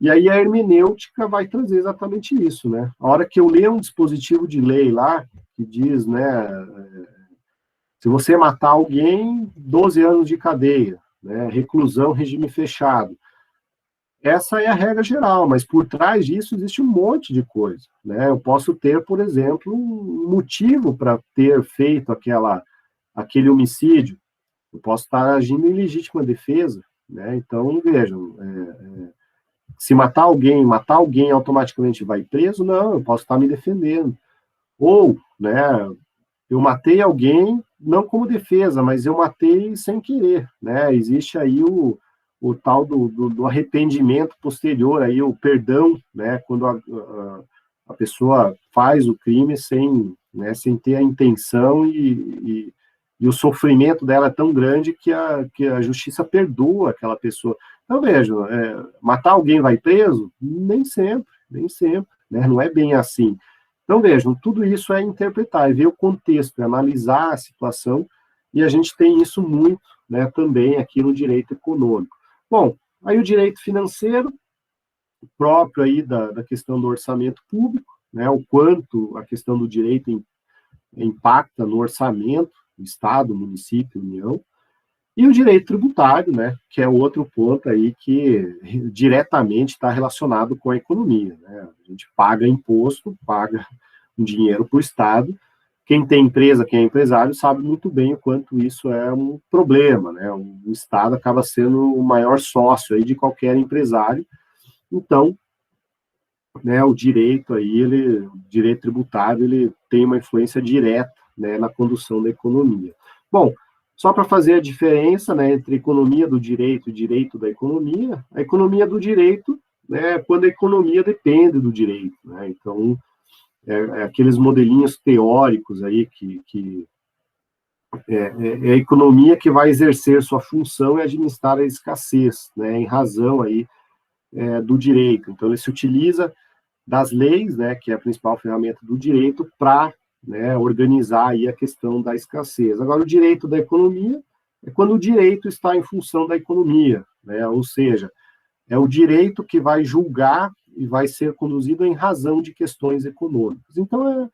E aí a hermenêutica vai trazer exatamente isso, né? A hora que eu ler um dispositivo de lei lá, que diz, né, se você matar alguém, 12 anos de cadeia, né, reclusão, regime fechado. Essa é a regra geral, mas por trás disso existe um monte de coisa, né? Eu posso ter, por exemplo, um motivo para ter feito aquele homicídio. Eu posso estar agindo em legítima defesa, né? Então, vejam, se matar alguém automaticamente vai preso? Não, eu posso estar me defendendo. Ou, né, eu matei alguém, não como defesa, mas eu matei sem querer, né? Existe aí o tal do arrependimento posterior, aí o perdão, né, quando a pessoa faz o crime sem ter a intenção e o sofrimento dela é tão grande que a justiça perdoa aquela pessoa. Então, vejam, matar alguém vai preso? Nem sempre, né, não é bem assim. Então, vejam, tudo isso é interpretar, é ver o contexto, é analisar a situação, e a gente tem isso muito, né, também aqui no direito econômico. Bom, aí o direito financeiro, próprio aí da questão do orçamento público, né, o quanto a questão do direito impacta no orçamento, Estado, município, União, e o direito tributário, né, que é outro ponto aí que diretamente está relacionado com a economia, né? A gente paga imposto, paga um dinheiro para o Estado. Quem tem empresa, quem é empresário, sabe muito bem o quanto isso é um problema, né? O Estado acaba sendo o maior sócio aí de qualquer empresário. Então, né, o direito aí, o direito tributário, ele tem uma influência direta, né, na condução da economia. Bom, só para fazer a diferença, né, entre economia do direito e direito da economia, a economia do direito, né, quando a economia depende do direito, né? Então, aqueles modelinhos teóricos aí que é a economia que vai exercer sua função e administrar a escassez, né, em razão aí do direito. Então, ele se utiliza das leis, né, que é a principal ferramenta do direito, para, né, organizar aí a questão da escassez. Agora, o direito da economia é quando o direito está em função da economia, né, ou seja, é o direito que vai julgar e vai ser conduzido em razão de questões econômicas. Então,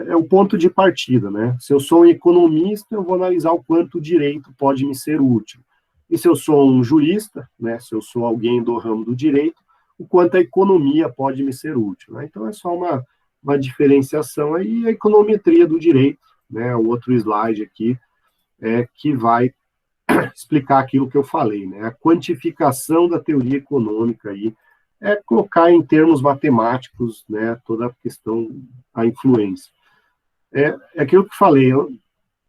é o ponto de partida, né? Se eu sou um economista, eu vou analisar o quanto o direito pode me ser útil. E se eu sou um jurista, né, se eu sou alguém do ramo do direito, o quanto a economia pode me ser útil, né? Então, é só uma diferenciação aí, a econometria do direito, né? O outro slide aqui que vai explicar aquilo que eu falei, né? A quantificação da teoria econômica aí é colocar em termos matemáticos, né, toda a questão, a influência. É aquilo que eu falei,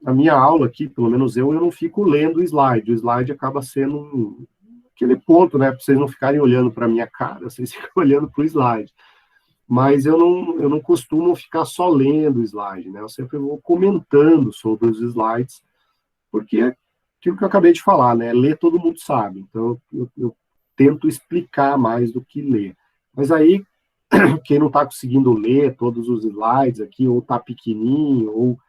a minha aula aqui, pelo menos eu não fico lendo o slide acaba sendo aquele ponto, né, para vocês não ficarem olhando para a minha cara, vocês ficam olhando para o slide. Mas eu não costumo ficar só lendo o slide, né, eu sempre vou comentando sobre os slides, porque é aquilo que eu acabei de falar, né, ler todo mundo sabe, então eu tento explicar mais do que ler. Mas aí, quem não está conseguindo ler todos os slides aqui, ou está pequenininho, ou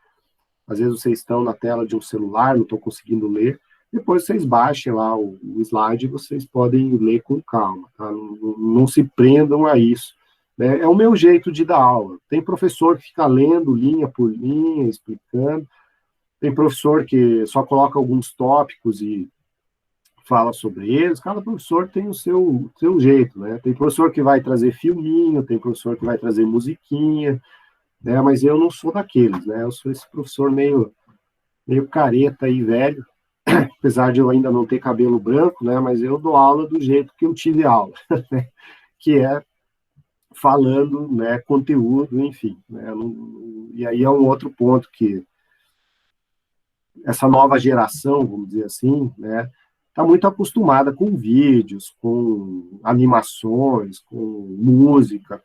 às vezes vocês estão na tela de um celular, não estão conseguindo ler, depois vocês baixem lá o slide e vocês podem ler com calma, tá? Não se prendam a isso, né? É o meu jeito de dar aula. Tem professor que fica lendo linha por linha, explicando, tem professor que só coloca alguns tópicos e fala sobre eles, cada professor tem o seu jeito, né? Tem professor que vai trazer filminho, tem professor que vai trazer musiquinha, né? Mas eu não sou daqueles, né? Eu sou esse professor meio careta e velho, apesar de eu ainda não ter cabelo branco, né? Mas eu dou aula do jeito que eu tive aula, né? Que é falando, né? Conteúdo, enfim, né? E aí é um outro ponto que essa nova geração, vamos dizer assim, né? Está muito acostumada com vídeos, com animações, com música,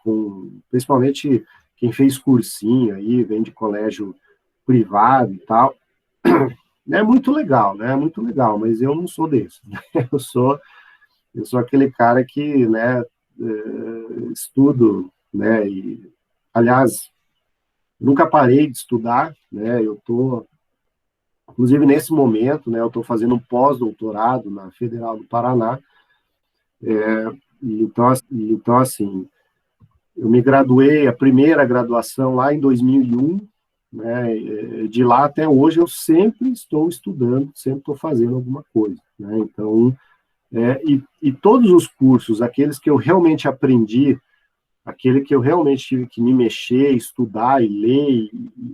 principalmente quem fez cursinho aí, vem de colégio privado e tal. É muito legal, né? É muito legal, mas eu não sou desse. Né? Eu sou aquele cara que, né, estudo, né? E, aliás, nunca parei de estudar, né? Inclusive, nesse momento, né, eu estou fazendo um pós-doutorado na Federal do Paraná, então, assim, eu me graduei, a primeira graduação lá em 2001, né, de lá até hoje eu sempre estou estudando, sempre estou fazendo alguma coisa, né, então, e todos os cursos, aqueles que eu realmente aprendi, aquele que eu realmente tive que me mexer, estudar e ler,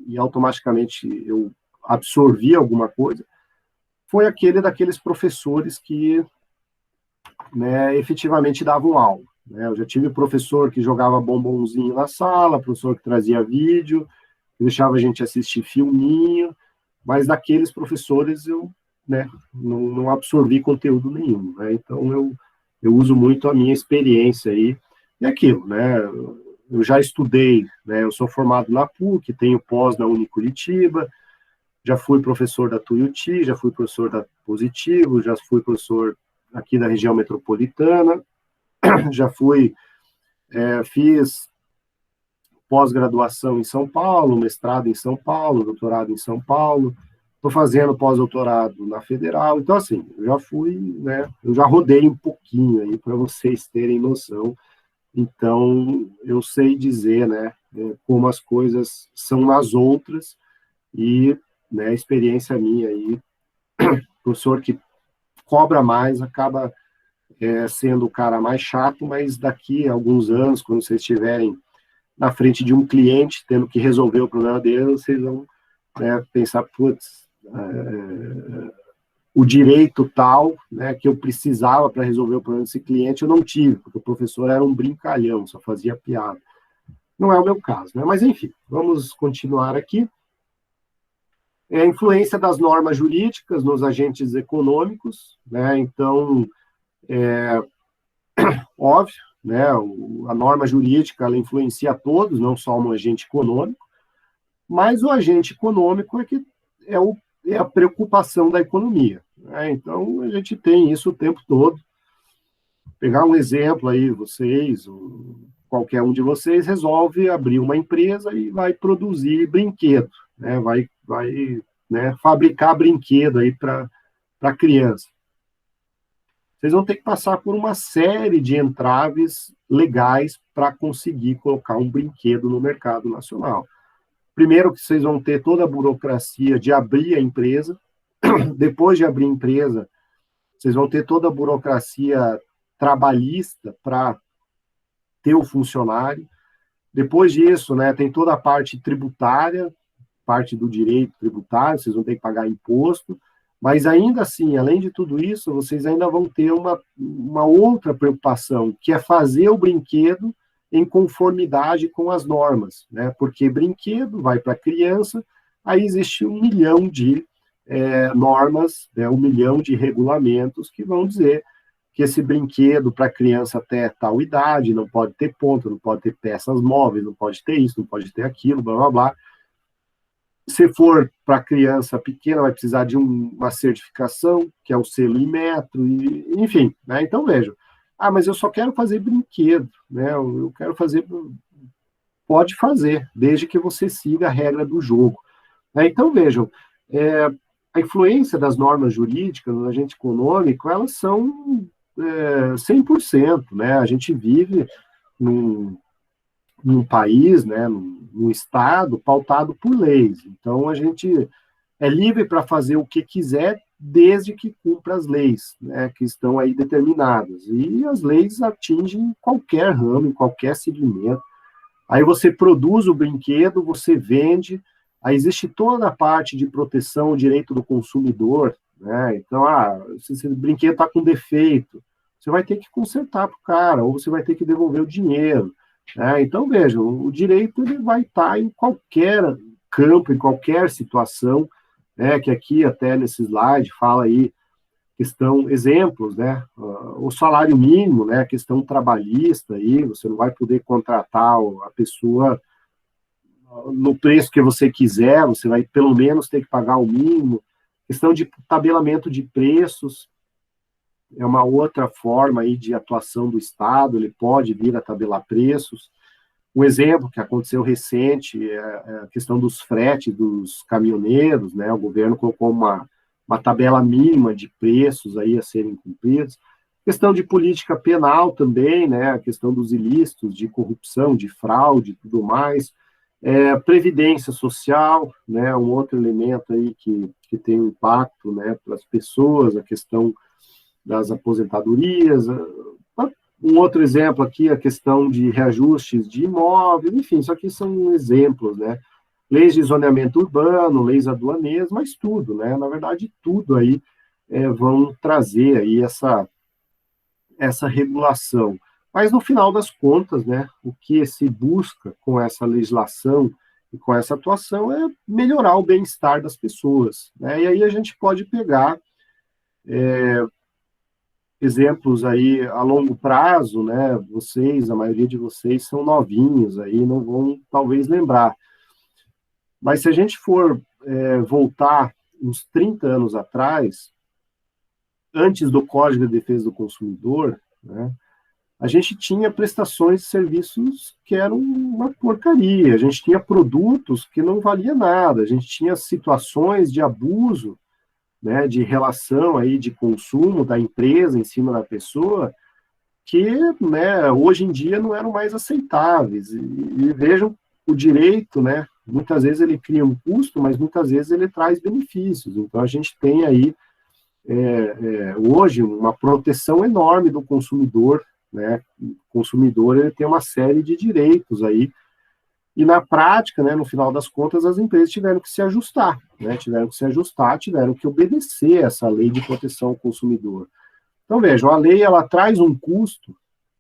e automaticamente eu absorvi alguma coisa, foi daqueles professores que, né, efetivamente davam aula. Né? Eu já tive professor que jogava bombonzinho na sala, professor que trazia vídeo, que deixava a gente assistir filminho, mas daqueles professores eu, né, não absorvi conteúdo nenhum. Né? Então eu uso muito a minha experiência aí, e aquilo, né? Eu já estudei, né? Eu sou formado na PUC, tenho pós na Unicuritiba, já fui professor da Tuiuti, já fui professor da Positivo, já fui professor aqui da região metropolitana, já fiz pós-graduação em São Paulo, mestrado em São Paulo, doutorado em São Paulo, estou fazendo pós-doutorado na Federal, então assim, eu já fui, né, eu já rodei um pouquinho aí para vocês terem noção, então eu sei dizer, né, como as coisas são nas outras, e né, experiência minha aí, professor que cobra mais acaba sendo o cara mais chato, mas daqui a alguns anos, quando vocês estiverem na frente de um cliente, tendo que resolver o problema dele, vocês vão, né, pensar, putz, o direito tal, né, que eu precisava para resolver o problema desse cliente, eu não tive, porque o professor era um brincalhão, só fazia piada. Não é o meu caso, né? Mas, enfim, vamos continuar aqui. A influência das normas jurídicas nos agentes econômicos, né? Então, óbvio, né, a norma jurídica ela influencia a todos, não só no agente econômico, mas o agente econômico é a preocupação da economia, né? Então, a gente tem isso o tempo todo. Pegar um exemplo aí, vocês, qualquer um de vocês, resolve abrir uma empresa e vai produzir brinquedo, né? Vai né, fabricar brinquedo aí para criança. Vocês vão ter que passar por uma série de entraves legais para conseguir colocar um brinquedo no mercado nacional. Primeiro que vocês vão ter toda a burocracia de abrir a empresa, depois de abrir a empresa, vocês vão ter toda a burocracia trabalhista para ter o funcionário. Depois disso, né, tem toda a parte tributária, parte do direito tributário, vocês vão ter que pagar imposto, mas ainda assim, além de tudo isso, vocês ainda vão ter uma outra preocupação, que é fazer o brinquedo em conformidade com as normas, né? Porque brinquedo vai para criança, aí existe 1 milhão de normas, né? 1 milhão de regulamentos que vão dizer que esse brinquedo para criança até tal idade não pode ter ponta, não pode ter peças móveis, não pode ter isso, não pode ter aquilo, blá, blá, blá. Se for para criança pequena, vai precisar de uma certificação, que é o selo Inmetro, enfim, né? Então, vejam, mas eu só quero fazer brinquedo, né? Eu quero fazer... Pode fazer, desde que você siga a regra do jogo, né? Então, vejam, a influência das normas jurídicas no agente econômico, elas são 100%, né? A gente vive num país, né, num estado pautado por leis. Então, a gente é livre para fazer o que quiser, desde que cumpra as leis, né, que estão aí determinadas. E as leis atingem qualquer ramo, em qualquer segmento. Aí você produz o brinquedo, você vende, aí existe toda a parte de proteção ao direito do consumidor, né? Então, se o brinquedo está com defeito, você vai ter que consertar para o cara, ou você vai ter que devolver o dinheiro. Então, vejam, o direito ele vai estar em qualquer campo, em qualquer situação, né, que aqui até nesse slide fala aí, exemplos, né, o salário mínimo, né, a questão trabalhista, aí, você não vai poder contratar a pessoa no preço que você quiser, você vai pelo menos ter que pagar o mínimo, questão de tabelamento de preços, é uma outra forma aí de atuação do Estado, ele pode vir a tabelar preços. Um exemplo que aconteceu recente é a questão dos fretes dos caminhoneiros, né? O governo colocou uma tabela mínima de preços aí a serem cumpridos. Questão de política penal também, né? A questão dos ilícitos, de corrupção, de fraude e tudo mais. Previdência social, né? Um outro elemento aí que tem um impacto, né, para as pessoas, a questão das aposentadorias. Um outro exemplo aqui, a questão de reajustes de imóveis, enfim, isso aqui são exemplos, né? Leis de zoneamento urbano, leis aduaneiras, mas tudo, né? Na verdade, tudo aí vão trazer aí essa regulação. Mas, no final das contas, né, o que se busca com essa legislação e com essa atuação é melhorar o bem-estar das pessoas, né? E aí a gente pode pegar exemplos aí a longo prazo, né? A maioria de vocês são novinhos aí, não vão talvez lembrar. Mas se a gente for voltar uns 30 anos atrás, antes do Código de Defesa do Consumidor, né, a gente tinha prestações de serviços que eram uma porcaria, a gente tinha produtos que não valia nada, a gente tinha situações de abuso, né, de relação aí de consumo da empresa em cima da pessoa, que, né, hoje em dia não eram mais aceitáveis. E vejam o direito, né, muitas vezes ele cria um custo, mas muitas vezes ele traz benefícios. Então, a gente tem aí, hoje, uma proteção enorme do consumidor, né? O consumidor, ele tem uma série de direitos aí, e na prática, né, no final das contas, as empresas tiveram que se ajustar, né? Tiveram que obedecer essa lei de proteção ao consumidor. Então, vejam, a lei, ela traz um custo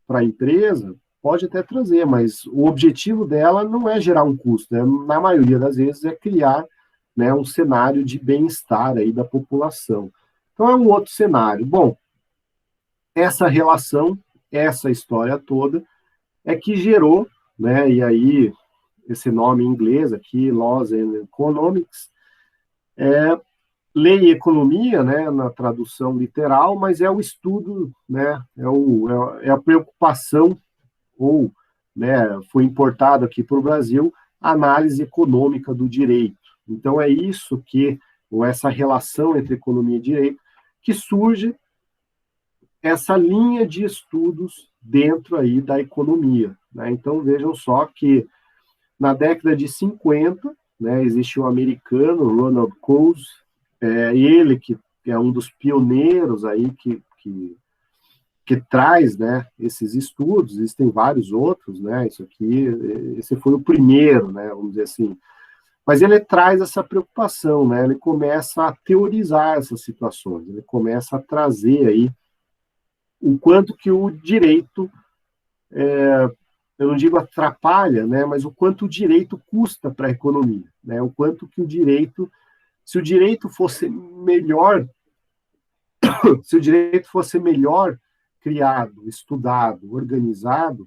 para a empresa, pode até trazer, mas o objetivo dela não é gerar um custo, né? Na maioria das vezes é criar, né, um cenário de bem-estar aí da população. Então é um outro cenário. Bom, essa relação, essa história toda, é que gerou, né, e aí esse nome em inglês aqui, Laws and Economics, lei e economia, né, na tradução literal, mas é o estudo, né, é a preocupação, ou, né, foi importado aqui para o Brasil, a análise econômica do direito. Então, é isso que, ou essa relação entre economia e direito, que surge essa linha de estudos dentro aí da economia, né? Então, vejam só que na década de 50, né, existe um americano, Ronald Coase, ele que é um dos pioneiros aí que traz, né, esses estudos. Existem vários outros, né, esse foi o primeiro, né, vamos dizer assim, mas ele traz essa preocupação, né, ele começa a teorizar essas situações, ele começa a trazer aí o quanto que o direito, eu não digo atrapalha, né, mas o quanto o direito custa para a economia, né, o quanto que o direito, se o direito fosse melhor, criado, estudado, organizado,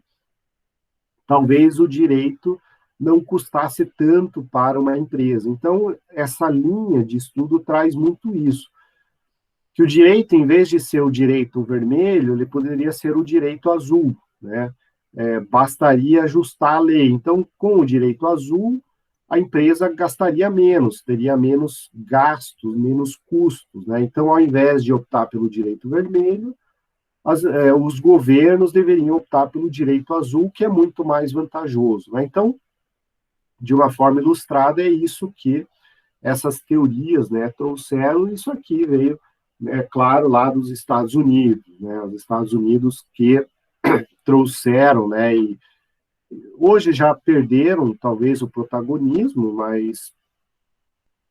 talvez o direito não custasse tanto para uma empresa. Então, essa linha de estudo traz muito isso. Que o direito, em vez de ser o direito vermelho, ele poderia ser o direito azul, né? Bastaria ajustar a lei. Então, com o direito azul, a empresa gastaria menos, teria menos gastos, menos custos, né? Então, ao invés de optar pelo direito vermelho, os governos deveriam optar pelo direito azul, que é muito mais vantajoso, né? Então, de uma forma ilustrada, é isso que essas teorias, né, trouxeram. Isso aqui veio, claro, lá dos Estados Unidos, né? Os Estados Unidos que trouxeram, né, e hoje já perderam, talvez, o protagonismo, mas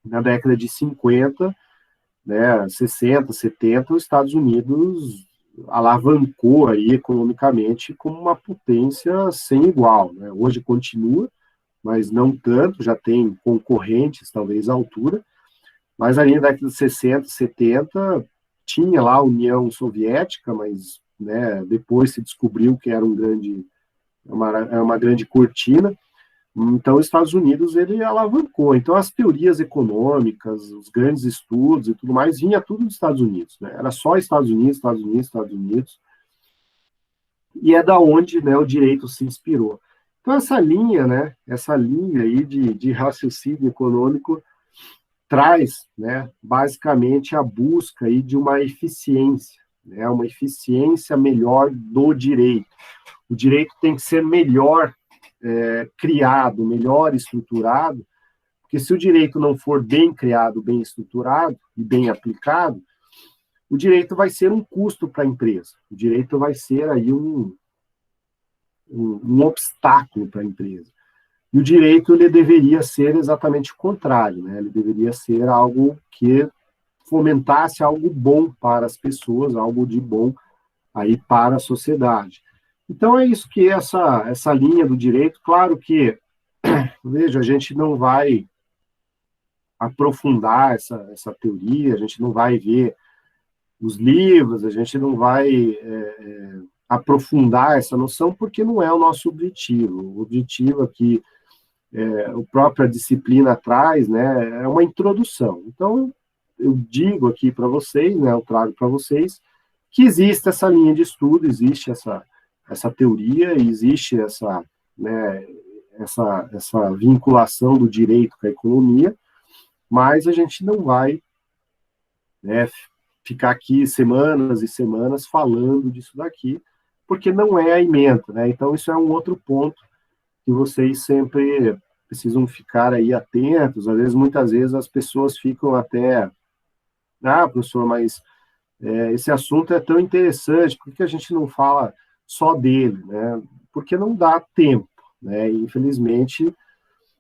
na década de 50, né, 60, 70, os Estados Unidos alavancou aí economicamente como uma potência sem igual, né? Hoje continua, mas não tanto, já tem concorrentes, talvez, à altura, mas ali na década de 60, 70, tinha lá a União Soviética, mas, né, depois se descobriu que era uma grande cortina. Então, os Estados Unidos, ele alavancou. Então, as teorias econômicas, os grandes estudos e tudo mais, vinha tudo dos Estados Unidos, né? Era só Estados Unidos, Estados Unidos, Estados Unidos. E é da onde, né, o direito se inspirou. Então, essa linha, né, aí de raciocínio econômico traz, né, basicamente a busca aí de uma eficiência, né, uma eficiência melhor do direito. O direito tem que ser melhor criado, melhor estruturado, porque se o direito não for bem criado, bem estruturado e bem aplicado, o direito vai ser um custo para a empresa. O direito vai ser aí um obstáculo para a empresa. E o direito, ele deveria ser exatamente o contrário, né? Ele deveria ser algo que fomentasse algo bom para as pessoas, algo de bom aí para a sociedade. Então, é isso que essa linha do direito, claro que, veja, a gente não vai aprofundar essa teoria, a gente não vai ver os livros, a gente não vai aprofundar essa noção, porque não é o nosso objetivo. O objetivo aqui, a própria disciplina traz, né, é uma introdução. Então, eu digo aqui para vocês, né, eu trago para vocês, que existe essa linha de estudo, existe essa teoria, existe essa vinculação do direito com a economia, mas a gente não vai, né, ficar aqui semanas e semanas falando disso daqui, porque não é a ementa, né? Então, isso é um outro ponto que vocês sempre precisam ficar aí atentos. Às vezes, muitas vezes, as pessoas ficam até, professor, mas esse assunto é tão interessante, por que a gente não fala só dele, né? Porque não dá tempo, né? E, infelizmente,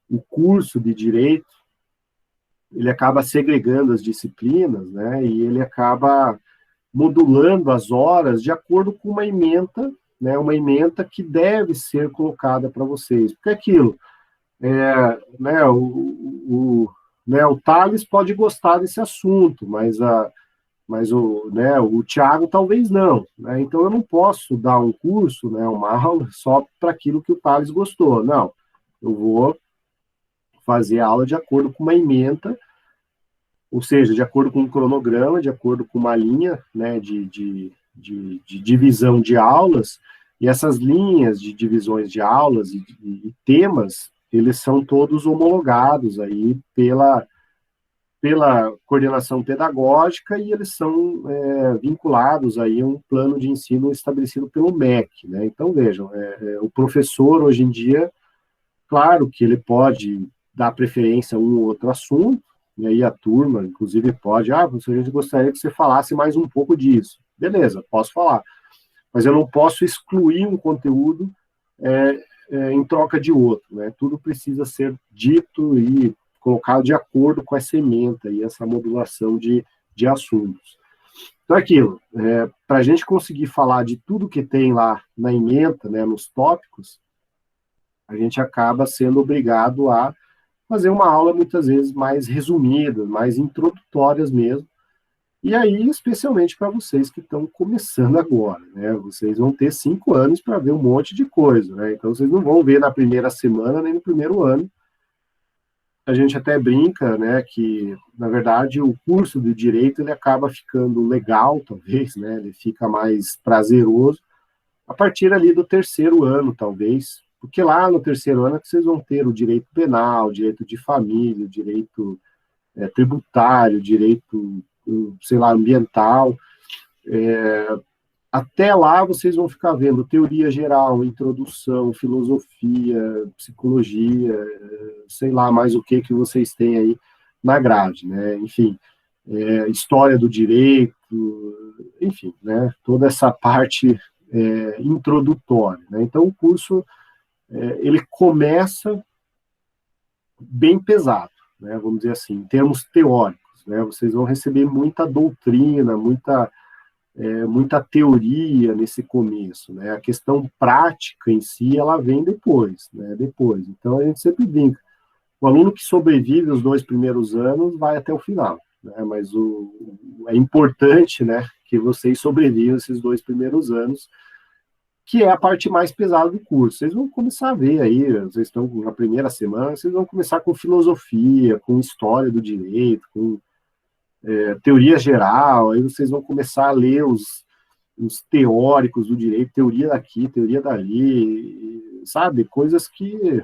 o curso de Direito, ele acaba segregando as disciplinas, né? E ele acaba modulando as horas de acordo com uma ementa, né? Uma ementa que deve ser colocada para vocês. Porque aquilo, né, o Thales pode gostar desse assunto, mas o Thiago talvez não, né? Então eu não posso dar um curso, né, uma aula só para aquilo que o Thales gostou, não. Eu vou fazer a aula de acordo com uma ementa, ou seja, de acordo com um cronograma, de acordo com uma linha, né, de divisão de aulas, e essas linhas de divisões de aulas e temas, eles são todos homologados aí pela coordenação pedagógica e eles são vinculados aí a um plano de ensino estabelecido pelo MEC, né? Então, vejam, o professor, hoje em dia, claro que ele pode dar preferência a um ou outro assunto, e aí a turma, inclusive, pode, professor, a gente gostaria que você falasse mais um pouco disso. Beleza, posso falar. Mas eu não posso excluir um conteúdo em troca de outro, né? Tudo precisa ser dito e colocado de acordo com essa ementa e essa modulação de assuntos. Então, aquilo, para a gente conseguir falar de tudo que tem lá na ementa, né, nos tópicos, a gente acaba sendo obrigado a fazer uma aula, muitas vezes, mais resumida, mais introdutórias mesmo, e aí, especialmente para vocês que estão começando agora, né, vocês vão ter 5 anos para ver um monte de coisa, né, então vocês não vão ver na primeira semana, nem no primeiro ano. A gente até brinca, né, que, na verdade, o curso de Direito, ele acaba ficando legal, talvez, né, ele fica mais prazeroso, a partir ali do 3º ano, talvez, porque lá no 3º ano é que vocês vão ter o direito penal, o direito de família, o direito tributário, o direito, sei lá, ambiental. Até lá vocês vão ficar vendo teoria geral, introdução, filosofia, psicologia, sei lá mais o que vocês têm aí na grade, né? Enfim, história do direito, enfim, né? Toda essa parte introdutória, né? Então o curso ele começa bem pesado, né? Vamos dizer assim, em termos teóricos, né? Vocês vão receber muita doutrina, muita teoria nesse começo, né? A questão prática em si, ela vem depois, né? Depois. Então, a gente sempre brinca. O aluno que sobrevive os 2 primeiros anos vai até o final, né? Mas é importante, né, que vocês sobrevivam esses 2 primeiros anos, que é a parte mais pesada do curso. Vocês vão começar a ver aí, vocês estão na primeira semana, vocês vão começar com filosofia, com história do direito, com teoria geral, aí vocês vão começar a ler os teóricos do direito, teoria daqui, teoria dali, sabe? Coisas que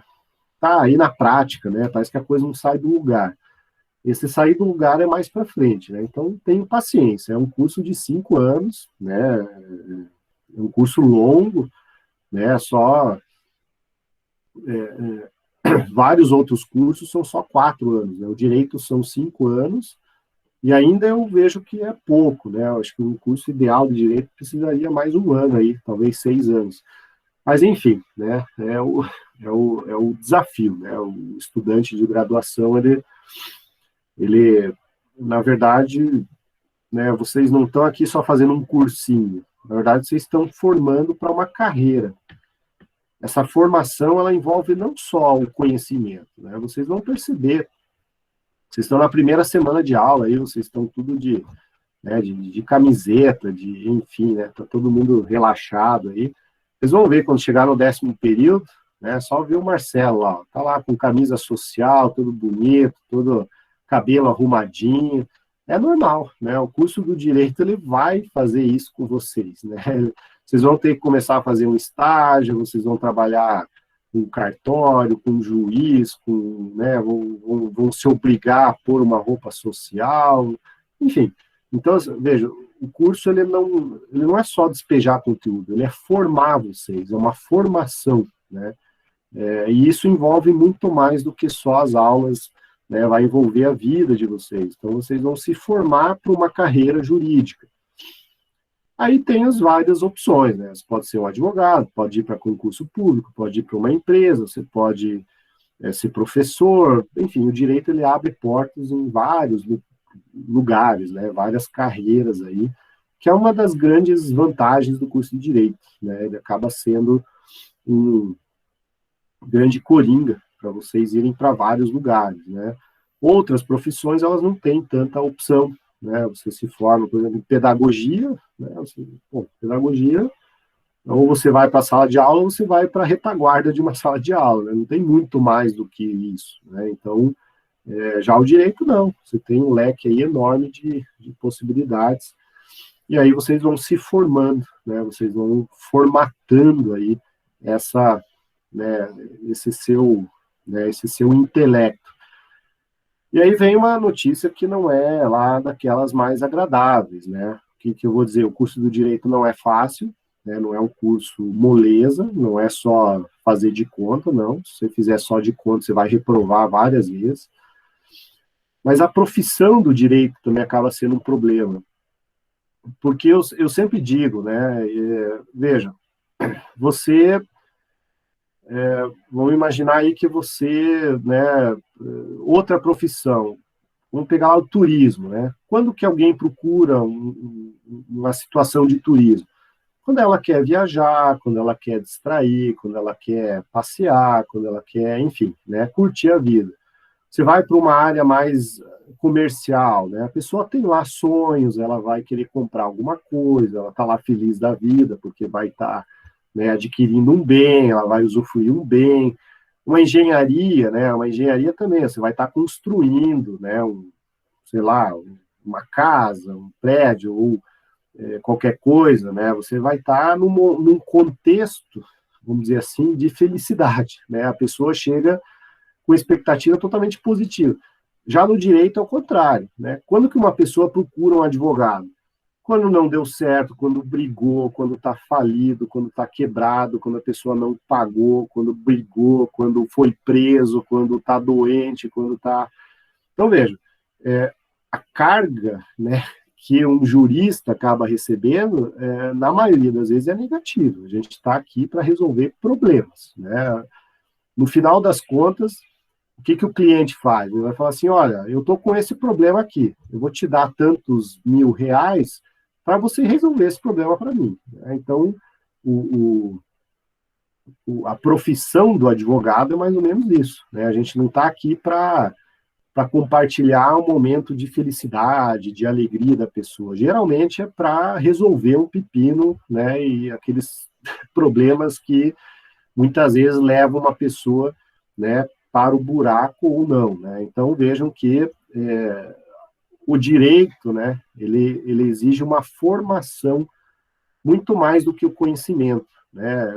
tá aí na prática, né? Parece que a coisa não sai do lugar. Esse sair do lugar é mais para frente, né? Então, tenham paciência. É um curso de 5 anos, né? É um curso longo, né? Vários outros cursos são só 4 anos, né? O direito são 5 anos, e ainda eu vejo que é pouco, né? Eu acho que um curso ideal de direito precisaria mais 1 ano aí, talvez 6 anos. Mas, enfim, né? É o desafio, né? O estudante de graduação, ele na verdade, né, vocês não estão aqui só fazendo um cursinho. Na verdade, vocês estão formando para uma carreira. Essa formação, ela envolve não só o conhecimento, né? Vocês vão perceber. Vocês estão na primeira semana de aula aí, vocês estão tudo de camiseta, enfim, né? Tá todo mundo relaxado aí. Vocês vão ver quando chegar no 10º período, né? Só ver o Marcelo lá, ó, tá lá com camisa social, todo bonito, todo cabelo arrumadinho. É normal, né? O curso do direito, ele vai fazer isso com vocês, né? Vocês vão ter que começar a fazer um estágio, vocês vão trabalhar com cartório, com juiz, né, vão se obrigar a pôr uma roupa social, enfim. Então, veja, o curso ele não é só despejar conteúdo, ele é formar vocês, é uma formação, né? E isso envolve muito mais do que só as aulas, né, vai envolver a vida de vocês. Então, vocês vão se formar para uma carreira jurídica. Aí tem as várias opções, né? Você pode ser um advogado, pode ir para concurso público, pode ir para uma empresa, você pode ser professor, enfim, o direito ele abre portas em vários lugares, né? Várias carreiras aí, que é uma das grandes vantagens do curso de direito, né? Ele acaba sendo um grande coringa para vocês irem para vários lugares, né? Outras profissões, elas não têm tanta opção, né? Você se forma, por exemplo, em pedagogia, né? Pedagogia, ou você vai para a sala de aula, ou você vai para a retaguarda de uma sala de aula, né? Não tem muito mais do que isso, né? Então, já o direito, não. Você tem um leque aí enorme de possibilidades, e aí vocês vão se formando, né? Vocês vão formatando aí essa, né, esse seu intelecto. E aí vem uma notícia que não é lá daquelas mais agradáveis, né? O que eu vou dizer? O curso do direito não é fácil, né? Não é um curso moleza, não é só fazer de conta, não. Se você fizer só de conta, você vai reprovar várias vezes. Mas a profissão do direito também acaba sendo um problema. Porque eu sempre digo, né? Veja, você... vamos imaginar aí que você, né, outra profissão, vamos pegar lá o turismo, né? Quando que alguém procura uma situação de turismo? Quando ela quer viajar, quando ela quer distrair, quando ela quer passear, quando ela quer, enfim, né, curtir a vida. Você vai para uma área mais comercial, né? A pessoa tem lá sonhos, ela vai querer comprar alguma coisa, ela está lá feliz da vida, porque vai estar, né, adquirindo um bem, ela vai usufruir um bem. Uma engenharia, né? Uma engenharia também, você vai estar construindo, né? Sei lá, uma casa, um prédio, ou qualquer coisa, né? Você vai estar num contexto, vamos dizer assim, de felicidade, né? A pessoa chega com expectativa totalmente positiva. Já no direito é o contrário, né? Quando que uma pessoa procura um advogado? Quando não deu certo, quando brigou, quando está falido, quando está quebrado, quando a pessoa não pagou, quando brigou, quando foi preso, quando está doente, quando está... Então, veja, a carga, né, que um jurista acaba recebendo, na maioria das vezes é negativa. A gente está aqui para resolver problemas, né? No final das contas, o que o cliente faz? Ele vai falar assim, olha, eu estou com esse problema aqui, eu vou te dar tantos R$1.000 para você resolver esse problema para mim. Então, a profissão do advogado é mais ou menos isso, né? A gente não está aqui para compartilhar um momento de felicidade, de alegria da pessoa. Geralmente é para resolver um pepino, né? E aqueles problemas que muitas vezes levam uma pessoa, né, para o buraco ou não, né? Então, vejam que o direito, né, ele exige uma formação muito mais do que o conhecimento, né?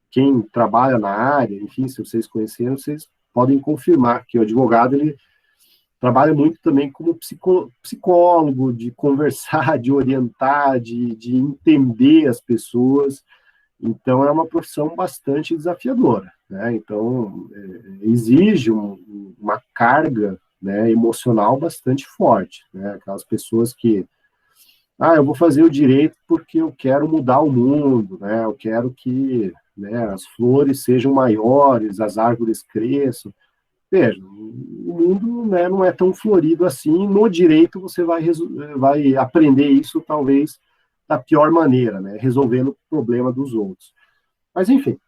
Quem trabalha na área, enfim, se vocês conheceram, vocês podem confirmar que o advogado, ele trabalha muito também como psicólogo, de conversar, de orientar, de entender as pessoas. Então, é uma profissão bastante desafiadora, né? Então, exige uma carga, né, emocional bastante forte, né? Aquelas pessoas que, eu vou fazer o direito porque eu quero mudar o mundo, né? Eu quero que, né, as flores sejam maiores, as árvores cresçam. Veja, o mundo, né, não é tão florido assim. No direito, você vai aprender isso, talvez, da pior maneira, né? Resolvendo o problema dos outros. Mas, enfim,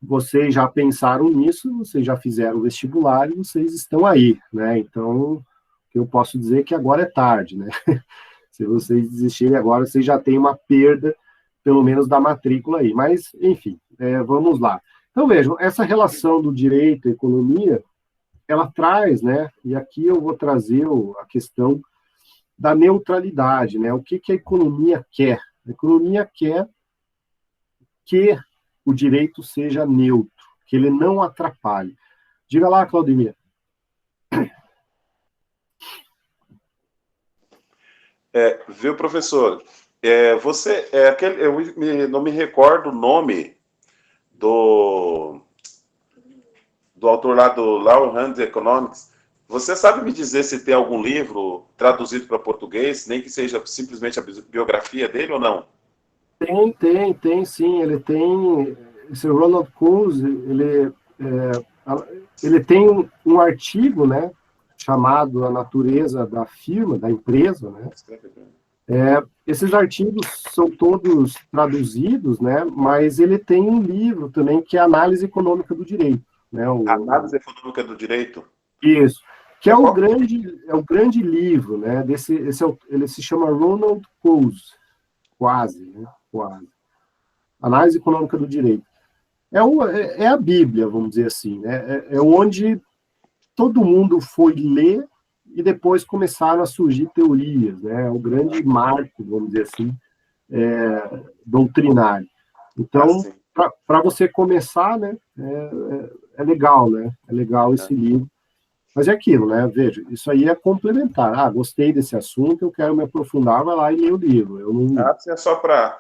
vocês já pensaram nisso, vocês já fizeram o vestibular e vocês estão aí, né? Então, o que eu posso dizer é que agora é tarde, né? Se vocês desistirem agora, vocês já têm uma perda, pelo menos da matrícula aí. Mas, enfim, vamos lá. Então, vejam, essa relação do direito e economia, ela traz, né? E aqui eu vou trazer a questão da neutralidade, né? O que a economia quer? A economia quer que o direito seja neutro, que ele não atrapalhe. Diga lá, Claudemir.
Viu, professor? Você, eu não me recordo o nome do autor lá do Law and Economics. Você sabe me dizer se tem algum livro traduzido para português, nem que seja simplesmente a biografia dele ou não?
Tem, sim. Ele tem, esse Ronald Coase, ele tem um artigo, né, chamado A Natureza da Firma, da Empresa, né? Esses artigos são todos traduzidos, né, mas ele tem um livro também que é Análise Econômica do Direito. Né,
Análise Econômica do Direito?
Isso, que é o grande livro, né, ele se chama Ronald Coase, quase. Análise Econômica do Direito. É a Bíblia, vamos dizer assim, né, é onde todo mundo foi ler e depois começaram a surgir teorias, né? É o grande marco, vamos dizer assim, doutrinário. Então, para você começar, né, é legal, né? É legal esse livro. Mas é aquilo, né? Veja, isso aí é complementar. Ah, gostei desse assunto, eu quero me aprofundar, vai lá e lê o livro. Eu não...
é só para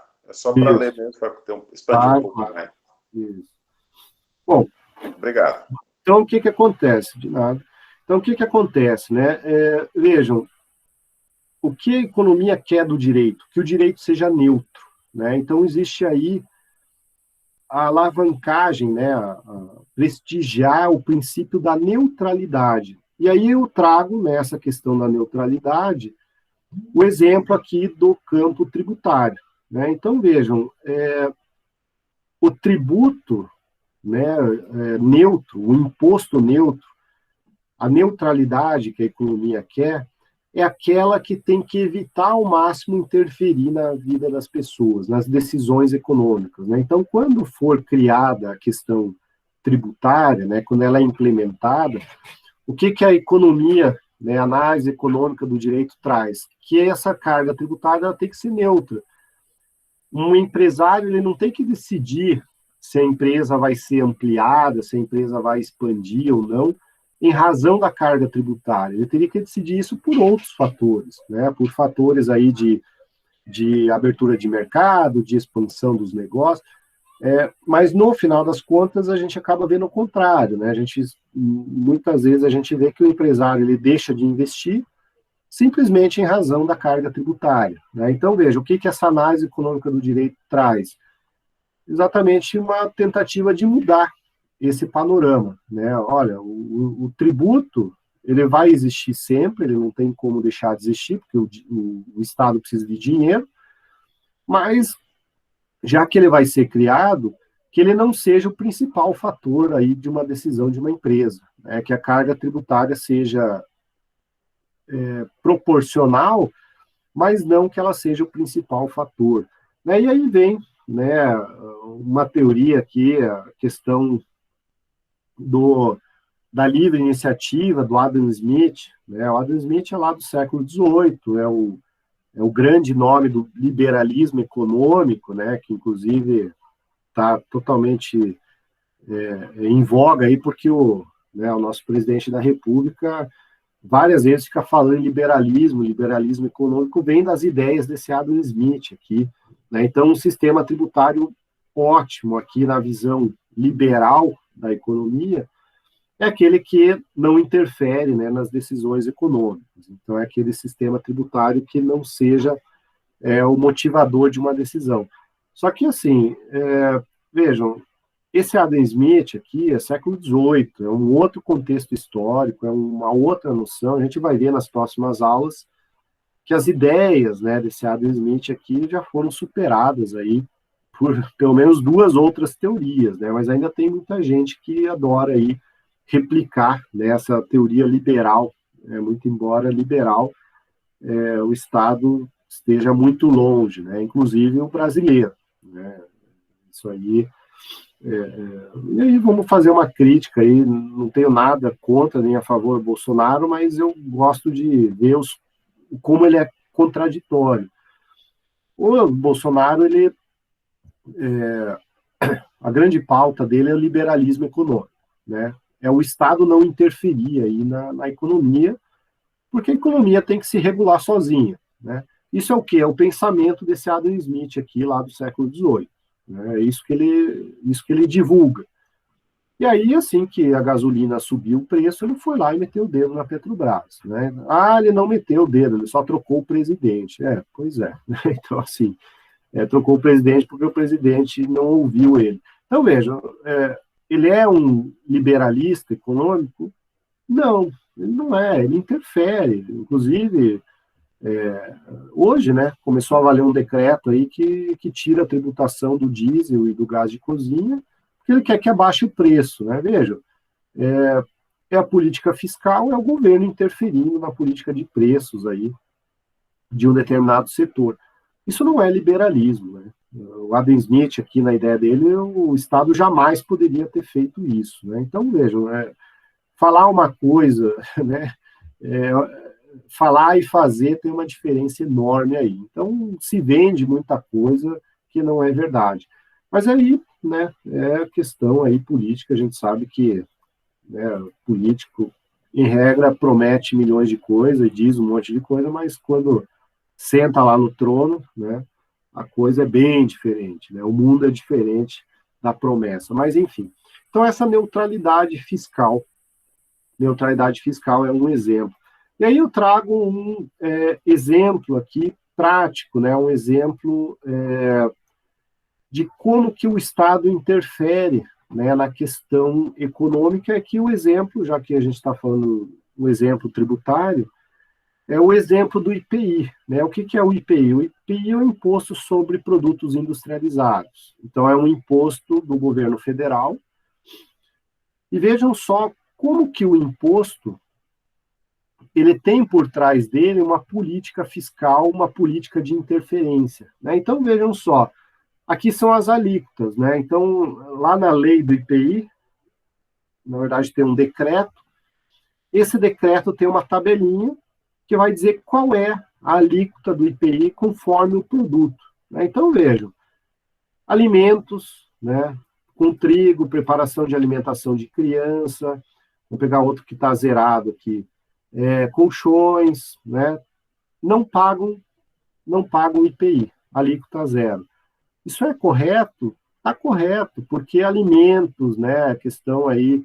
ler mesmo, para expandir um pouco, né?
Isso. Bom,
obrigado.
Então, o que acontece? De nada. Então, o que acontece, né? Vejam, o que a economia quer do direito? Que o direito seja neutro, né? Então, existe aí a alavancagem, né? A prestigiar o princípio da neutralidade. E aí eu trago nessa questão da neutralidade o exemplo aqui do campo tributário, né? Então, vejam, o tributo, né, neutro, o imposto neutro, a neutralidade que a economia quer é aquela que tem que evitar ao máximo interferir na vida das pessoas, nas decisões econômicas, né? Então, quando for criada a questão tributária, né, quando ela é implementada, o que a economia, né, a análise econômica do direito traz? Que essa carga tributária ela tem que ser neutra. Um empresário ele não tem que decidir se a empresa vai ser ampliada, se a empresa vai expandir ou não, em razão da carga tributária. Ele teria que decidir isso por outros fatores, né? Por fatores aí de abertura de mercado, de expansão dos negócios, mas no final das contas a gente acaba vendo o contrário, né? Muitas vezes a gente vê que o empresário ele deixa de investir simplesmente em razão da carga tributária, né? Então, veja, o que essa análise econômica do direito traz? Exatamente uma tentativa de mudar esse panorama, né? Olha, o tributo, ele vai existir sempre, ele não tem como deixar de existir, porque o Estado precisa de dinheiro, mas, já que ele vai ser criado, que ele não seja o principal fator aí de uma decisão de uma empresa, né? Que a carga tributária seja proporcional, mas não que ela seja o principal fator, né? E aí vem, né, uma teoria aqui, a questão da livre iniciativa do Adam Smith, né? O Adam Smith é lá do século XVIII, é o grande nome do liberalismo econômico, né? Que inclusive está totalmente em voga aí, porque o nosso presidente da República várias vezes fica falando em liberalismo econômico vem das ideias desse Adam Smith aqui, né? Então, um sistema tributário ótimo aqui na visão liberal da economia é aquele que não interfere, né, nas decisões econômicas. Então, é aquele sistema tributário que não seja o motivador de uma decisão. Só que, assim, vejam, esse Adam Smith aqui é século XVIII, é um outro contexto histórico, é uma outra noção. A gente vai ver nas próximas aulas que as ideias, né, desse Adam Smith aqui já foram superadas aí por pelo menos duas outras teorias, né? Mas ainda tem muita gente que adora aí replicar, né, essa teoria liberal, muito embora liberal, o Estado esteja muito longe, né? Inclusive o brasileiro, né? Isso aí. E aí vamos fazer uma crítica aí, não tenho nada contra nem a favor do Bolsonaro, mas eu gosto de ver como ele é contraditório. O Bolsonaro, a grande pauta dele é o liberalismo econômico, né? É o Estado não interferir aí na economia, porque a economia tem que se regular sozinha, né? Isso é o quê? É o pensamento desse Adam Smith aqui, lá do século XVIII. É isso que ele divulga. E aí, assim que a gasolina subiu o preço, ele foi lá e meteu o dedo na Petrobras, né? Ah, ele não meteu o dedo, ele só trocou o presidente. Pois é. Então, assim, trocou o presidente porque o presidente não ouviu ele. Então, veja, ele é um liberalista econômico? Não, ele não é, ele interfere. Inclusive, hoje, né, começou a valer um decreto aí que tira a tributação do diesel e do gás de cozinha, porque ele quer que abaixe o preço, né? Veja, a política fiscal, é o governo interferindo na política de preços aí de um determinado setor. Isso não é liberalismo, né? O Adam Smith, aqui na ideia dele, o Estado jamais poderia ter feito isso, né? Então, vejam, falar uma coisa, né? Falar e fazer tem uma diferença enorme aí. Então, se vende muita coisa que não é verdade. Mas aí, né, é questão aí política, a gente sabe que, né, político, em regra, promete milhões de coisas, diz um monte de coisa, mas quando senta lá no trono, né, a coisa é bem diferente, né, o mundo é diferente da promessa. Mas, enfim, então essa neutralidade fiscal é um exemplo. E aí eu trago um exemplo aqui prático, né, um exemplo de como que o Estado interfere, né, na questão econômica. Aqui o exemplo, já que a gente está falando um exemplo tributário, é o exemplo do IPI, né? O que é o IPI? O IPI é o Imposto sobre Produtos Industrializados. Então, é um imposto do governo federal. E vejam só como que o imposto, ele tem por trás dele uma política fiscal, uma política de interferência, né? Então, vejam só, aqui são as alíquotas, né? Então, lá na lei do IPI, na verdade, tem um decreto. Esse decreto tem uma tabelinha que vai dizer qual é a alíquota do IPI conforme o produto, né? Então, vejam, alimentos, né, com trigo, preparação de alimentação de criança, vou pegar outro que está zerado aqui, colchões, né, não pagam IPI, alíquota zero. Isso é correto? Está correto, porque alimentos, né, a questão aí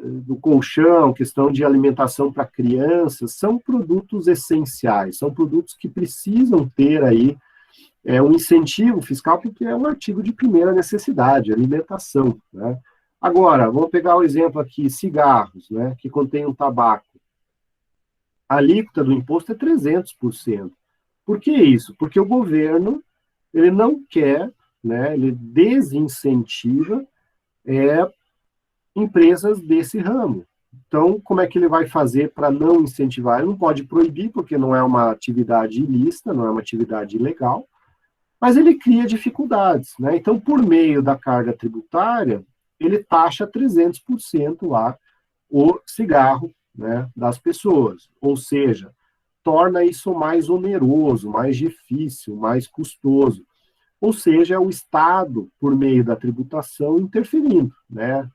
do colchão, questão de alimentação para crianças, são produtos essenciais, são produtos que precisam ter aí um incentivo fiscal, porque é um artigo de primeira necessidade, alimentação, né? Agora, vamos pegar o exemplo aqui, cigarros, né, que contém um tabaco. A alíquota do imposto é 300%. Por que isso? Porque o governo, ele não quer, né, ele desincentiva empresas desse ramo. Então, como é que ele vai fazer para não incentivar? Ele não pode proibir, porque não é uma atividade ilícita, não é uma atividade ilegal, mas ele cria dificuldades, né? Então, por meio da carga tributária, ele taxa 300% lá o cigarro, né, das pessoas, ou seja, torna isso mais oneroso, mais difícil, mais custoso. Ou seja, é o Estado, por meio da tributação, interferindo, né,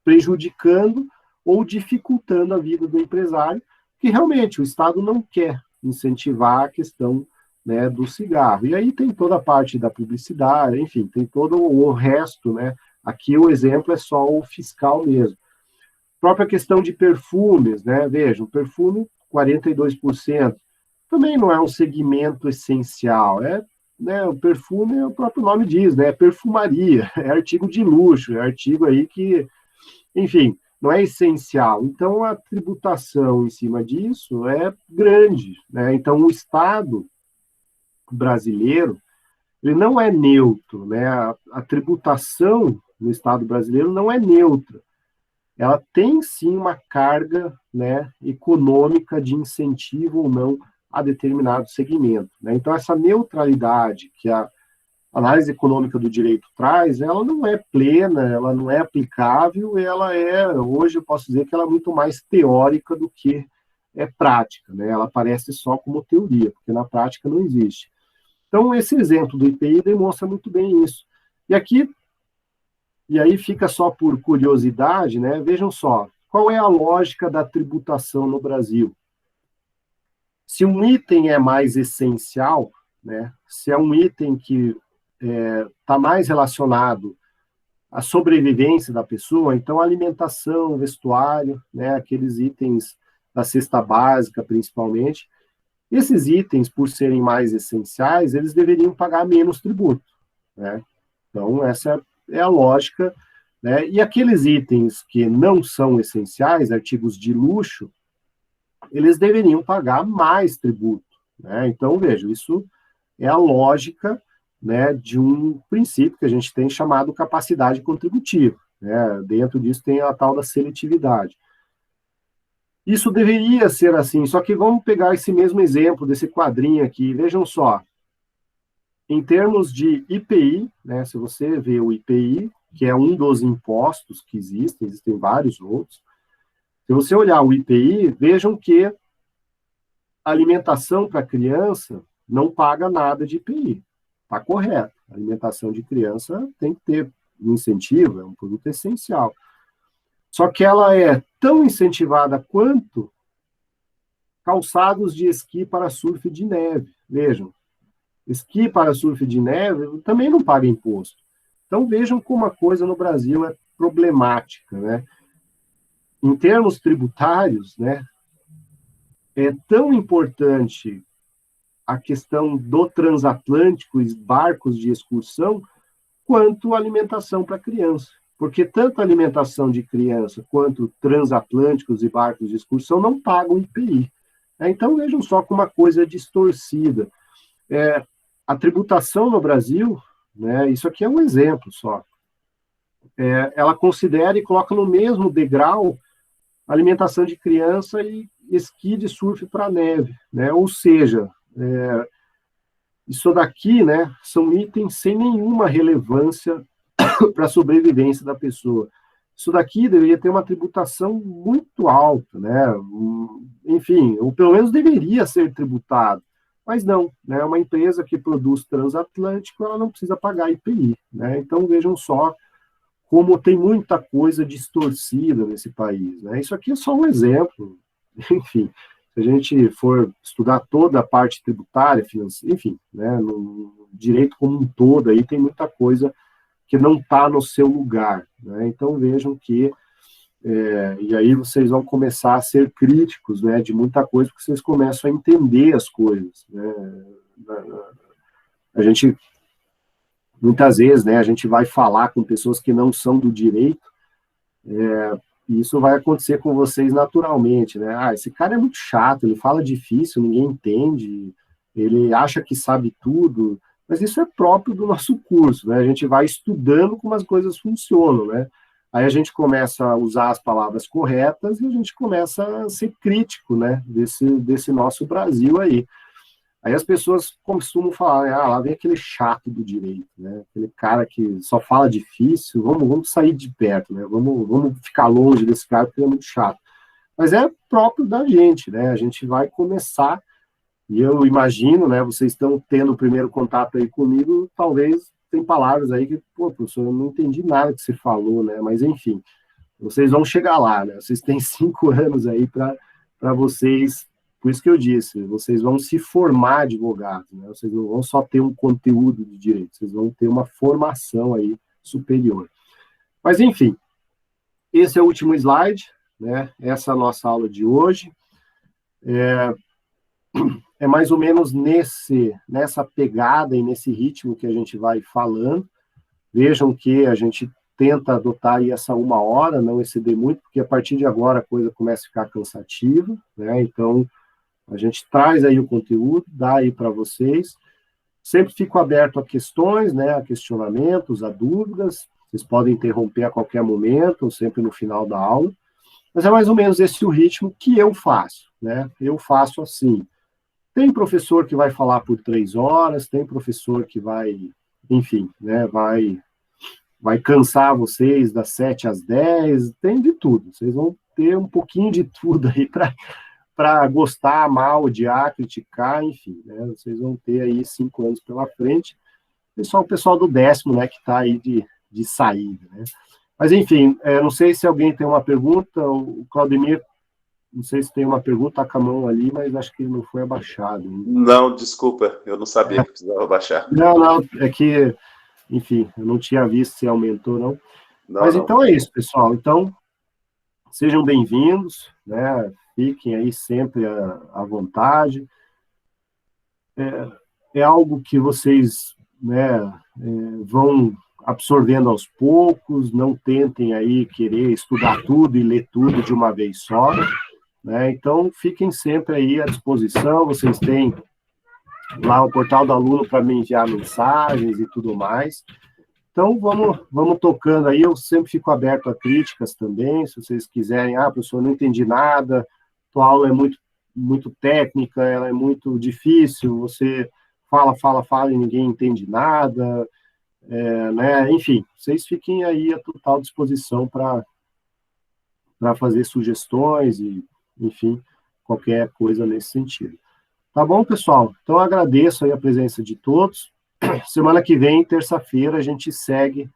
prejudicando ou dificultando a vida do empresário, que realmente o Estado não quer incentivar a questão, né, do cigarro. E aí tem toda a parte da publicidade, enfim, tem todo o resto, né? Aqui o exemplo é só o fiscal mesmo. Própria questão de perfumes, né? Vejam, perfume, 42%. Também não é um segmento essencial, né, o perfume, o próprio nome diz, né? É perfumaria, é artigo de luxo, é artigo aí que, enfim, não é essencial. Então, a tributação em cima disso é grande, né? Então, o Estado brasileiro, ele não é neutro, né? A tributação no Estado brasileiro não é neutra. Ela tem, sim, uma carga, né, econômica de incentivo ou não a determinado segmento, né? Então, essa neutralidade que a análise econômica do direito traz, ela não é plena, ela não é aplicável, hoje eu posso dizer que ela é muito mais teórica do que prática, né? Ela aparece só como teoria, porque na prática não existe. Então, esse exemplo do IPI demonstra muito bem isso. E aí fica só por curiosidade, né? Vejam só, qual é a lógica da tributação no Brasil? Se um item é mais essencial, né? Se é um item que está mais relacionado a sobrevivência da pessoa, então alimentação, vestuário, né, aqueles itens da cesta básica, principalmente, esses itens, por serem mais essenciais, eles deveriam pagar menos tributo, né? Então, essa é a lógica, né? E aqueles itens que não são essenciais, artigos de luxo, eles deveriam pagar mais tributo, né? Então, veja, isso é a lógica, né, de um princípio que a gente tem chamado capacidade contributiva, né? Dentro disso tem a tal da seletividade. Isso deveria ser assim, só que vamos pegar esse mesmo exemplo desse quadrinho aqui, vejam só, em termos de IPI, né, se você vê o IPI, que é um dos impostos que existem vários outros, se você olhar o IPI, vejam que a alimentação para criança não paga nada de IPI, está correto, a alimentação de criança tem que ter um incentivo, é um produto essencial. Só que ela é tão incentivada quanto calçados de esqui para surf de neve. Vejam, esqui para surf de neve também não paga imposto. Então vejam como a coisa no Brasil é problemática, né? Em termos tributários, né, é tão importante a questão do transatlântico e barcos de excursão quanto a alimentação para criança. Porque tanto a alimentação de criança quanto transatlânticos e barcos de excursão não pagam IPI. Então, vejam só como uma coisa é distorcida. A tributação no Brasil, né, isso aqui é um exemplo só, ela considera e coloca no mesmo degrau alimentação de criança e esqui de surf para neve, né? Ou seja, isso daqui, né, são itens sem nenhuma relevância para a sobrevivência da pessoa. Isso daqui deveria ter uma tributação muito alta, né? Enfim, ou pelo menos deveria ser tributado, mas não, né? Uma empresa que produz transatlântico, ela não precisa pagar IPI, né? Então vejam só como tem muita coisa distorcida nesse país, né? Isso aqui é só um exemplo, enfim, se a gente for estudar toda a parte tributária, financeira, enfim, né, no direito como um todo, aí tem muita coisa que não está no seu lugar, né? Então vejam que, e aí vocês vão começar a ser críticos, né, de muita coisa, porque vocês começam a entender as coisas, né? A gente, muitas vezes, né, a gente vai falar com pessoas que não são do direito, e isso vai acontecer com vocês naturalmente, né? Esse cara é muito chato, ele fala difícil, ninguém entende, ele acha que sabe tudo, mas isso é próprio do nosso curso, né? A gente vai estudando como as coisas funcionam, né? Aí a gente começa a usar as palavras corretas e a gente começa a ser crítico, né? Desse nosso Brasil aí. Aí as pessoas costumam falar, né? Lá vem aquele chato do direito, né? Aquele cara que só fala difícil, vamos sair de perto, né? Vamos ficar longe desse cara porque ele é muito chato. Mas é próprio da gente, né? A gente vai começar, e eu imagino, né? Vocês estão tendo o primeiro contato aí comigo, talvez tem palavras aí que, pô, professor, eu não entendi nada que você falou, né? Mas enfim, vocês vão chegar lá, né? Vocês têm 5 anos aí para vocês. Por isso que eu disse, vocês vão se formar advogados, né? Vocês não vão só ter um conteúdo de direito, vocês vão ter uma formação aí superior. Mas, enfim, esse é o último slide, né? Essa é a nossa aula de hoje. É mais ou menos nessa pegada e nesse ritmo que a gente vai falando. Vejam que a gente tenta adotar aí essa 1 hora, não exceder muito, porque a partir de agora a coisa começa a ficar cansativa, né? Então, a gente traz aí o conteúdo, dá aí para vocês. Sempre fico aberto a questões, né, a questionamentos, a dúvidas. Vocês podem interromper a qualquer momento, ou sempre no final da aula. Mas é mais ou menos esse o ritmo que eu faço, né? Eu faço assim. Tem professor que vai falar por 3 horas, tem professor que vai, enfim, né, vai cansar vocês das 7 às 10, tem de tudo. Vocês vão ter um pouquinho de tudo aí para gostar, amar, odiar, criticar, enfim, né? Vocês vão ter aí 5 anos pela frente. O pessoal do 10º, né, que está aí de saída, né? Mas, enfim, não sei se alguém tem uma pergunta, o Claudemir, não sei se tem uma pergunta, tá com a mão ali, mas acho que ele não foi abaixado.
Não, desculpa, eu não sabia que precisava abaixar.
Não, é que enfim, eu não tinha visto se aumentou, não.
Não,
Mas
não.
então é isso, pessoal. Então, sejam bem-vindos, né? Fiquem aí sempre à vontade. É algo que vocês, né, vão absorvendo aos poucos, não tentem aí querer estudar tudo e ler tudo de uma vez só, né? Então, fiquem sempre aí à disposição, vocês têm lá o portal do aluno para me enviar mensagens e tudo mais. Então, vamos tocando aí, eu sempre fico aberto a críticas também, se vocês quiserem, professor, não entendi nada, tua aula é muito técnica, ela é muito difícil, você fala e ninguém entende nada, né? Enfim, vocês fiquem aí à total disposição para fazer sugestões e, enfim, qualquer coisa nesse sentido. Tá bom, pessoal? Então, eu agradeço aí a presença de todos. Semana que vem, terça-feira, a gente segue,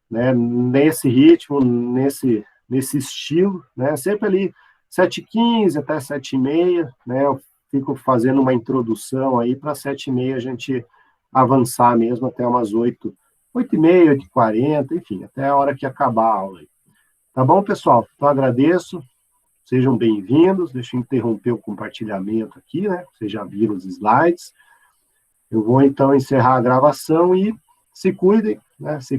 né, nesse ritmo, nesse estilo, né, sempre ali 7h15 até 7h30, né, eu fico fazendo uma introdução aí para 7h30 a gente avançar mesmo até umas 8h30, 8h40, enfim, até a hora que acabar a aula. Tá bom, pessoal? Então, agradeço, sejam bem-vindos, deixa eu interromper o compartilhamento aqui, né, vocês já viram os slides. Eu vou, então, encerrar a gravação e se cuidem, né?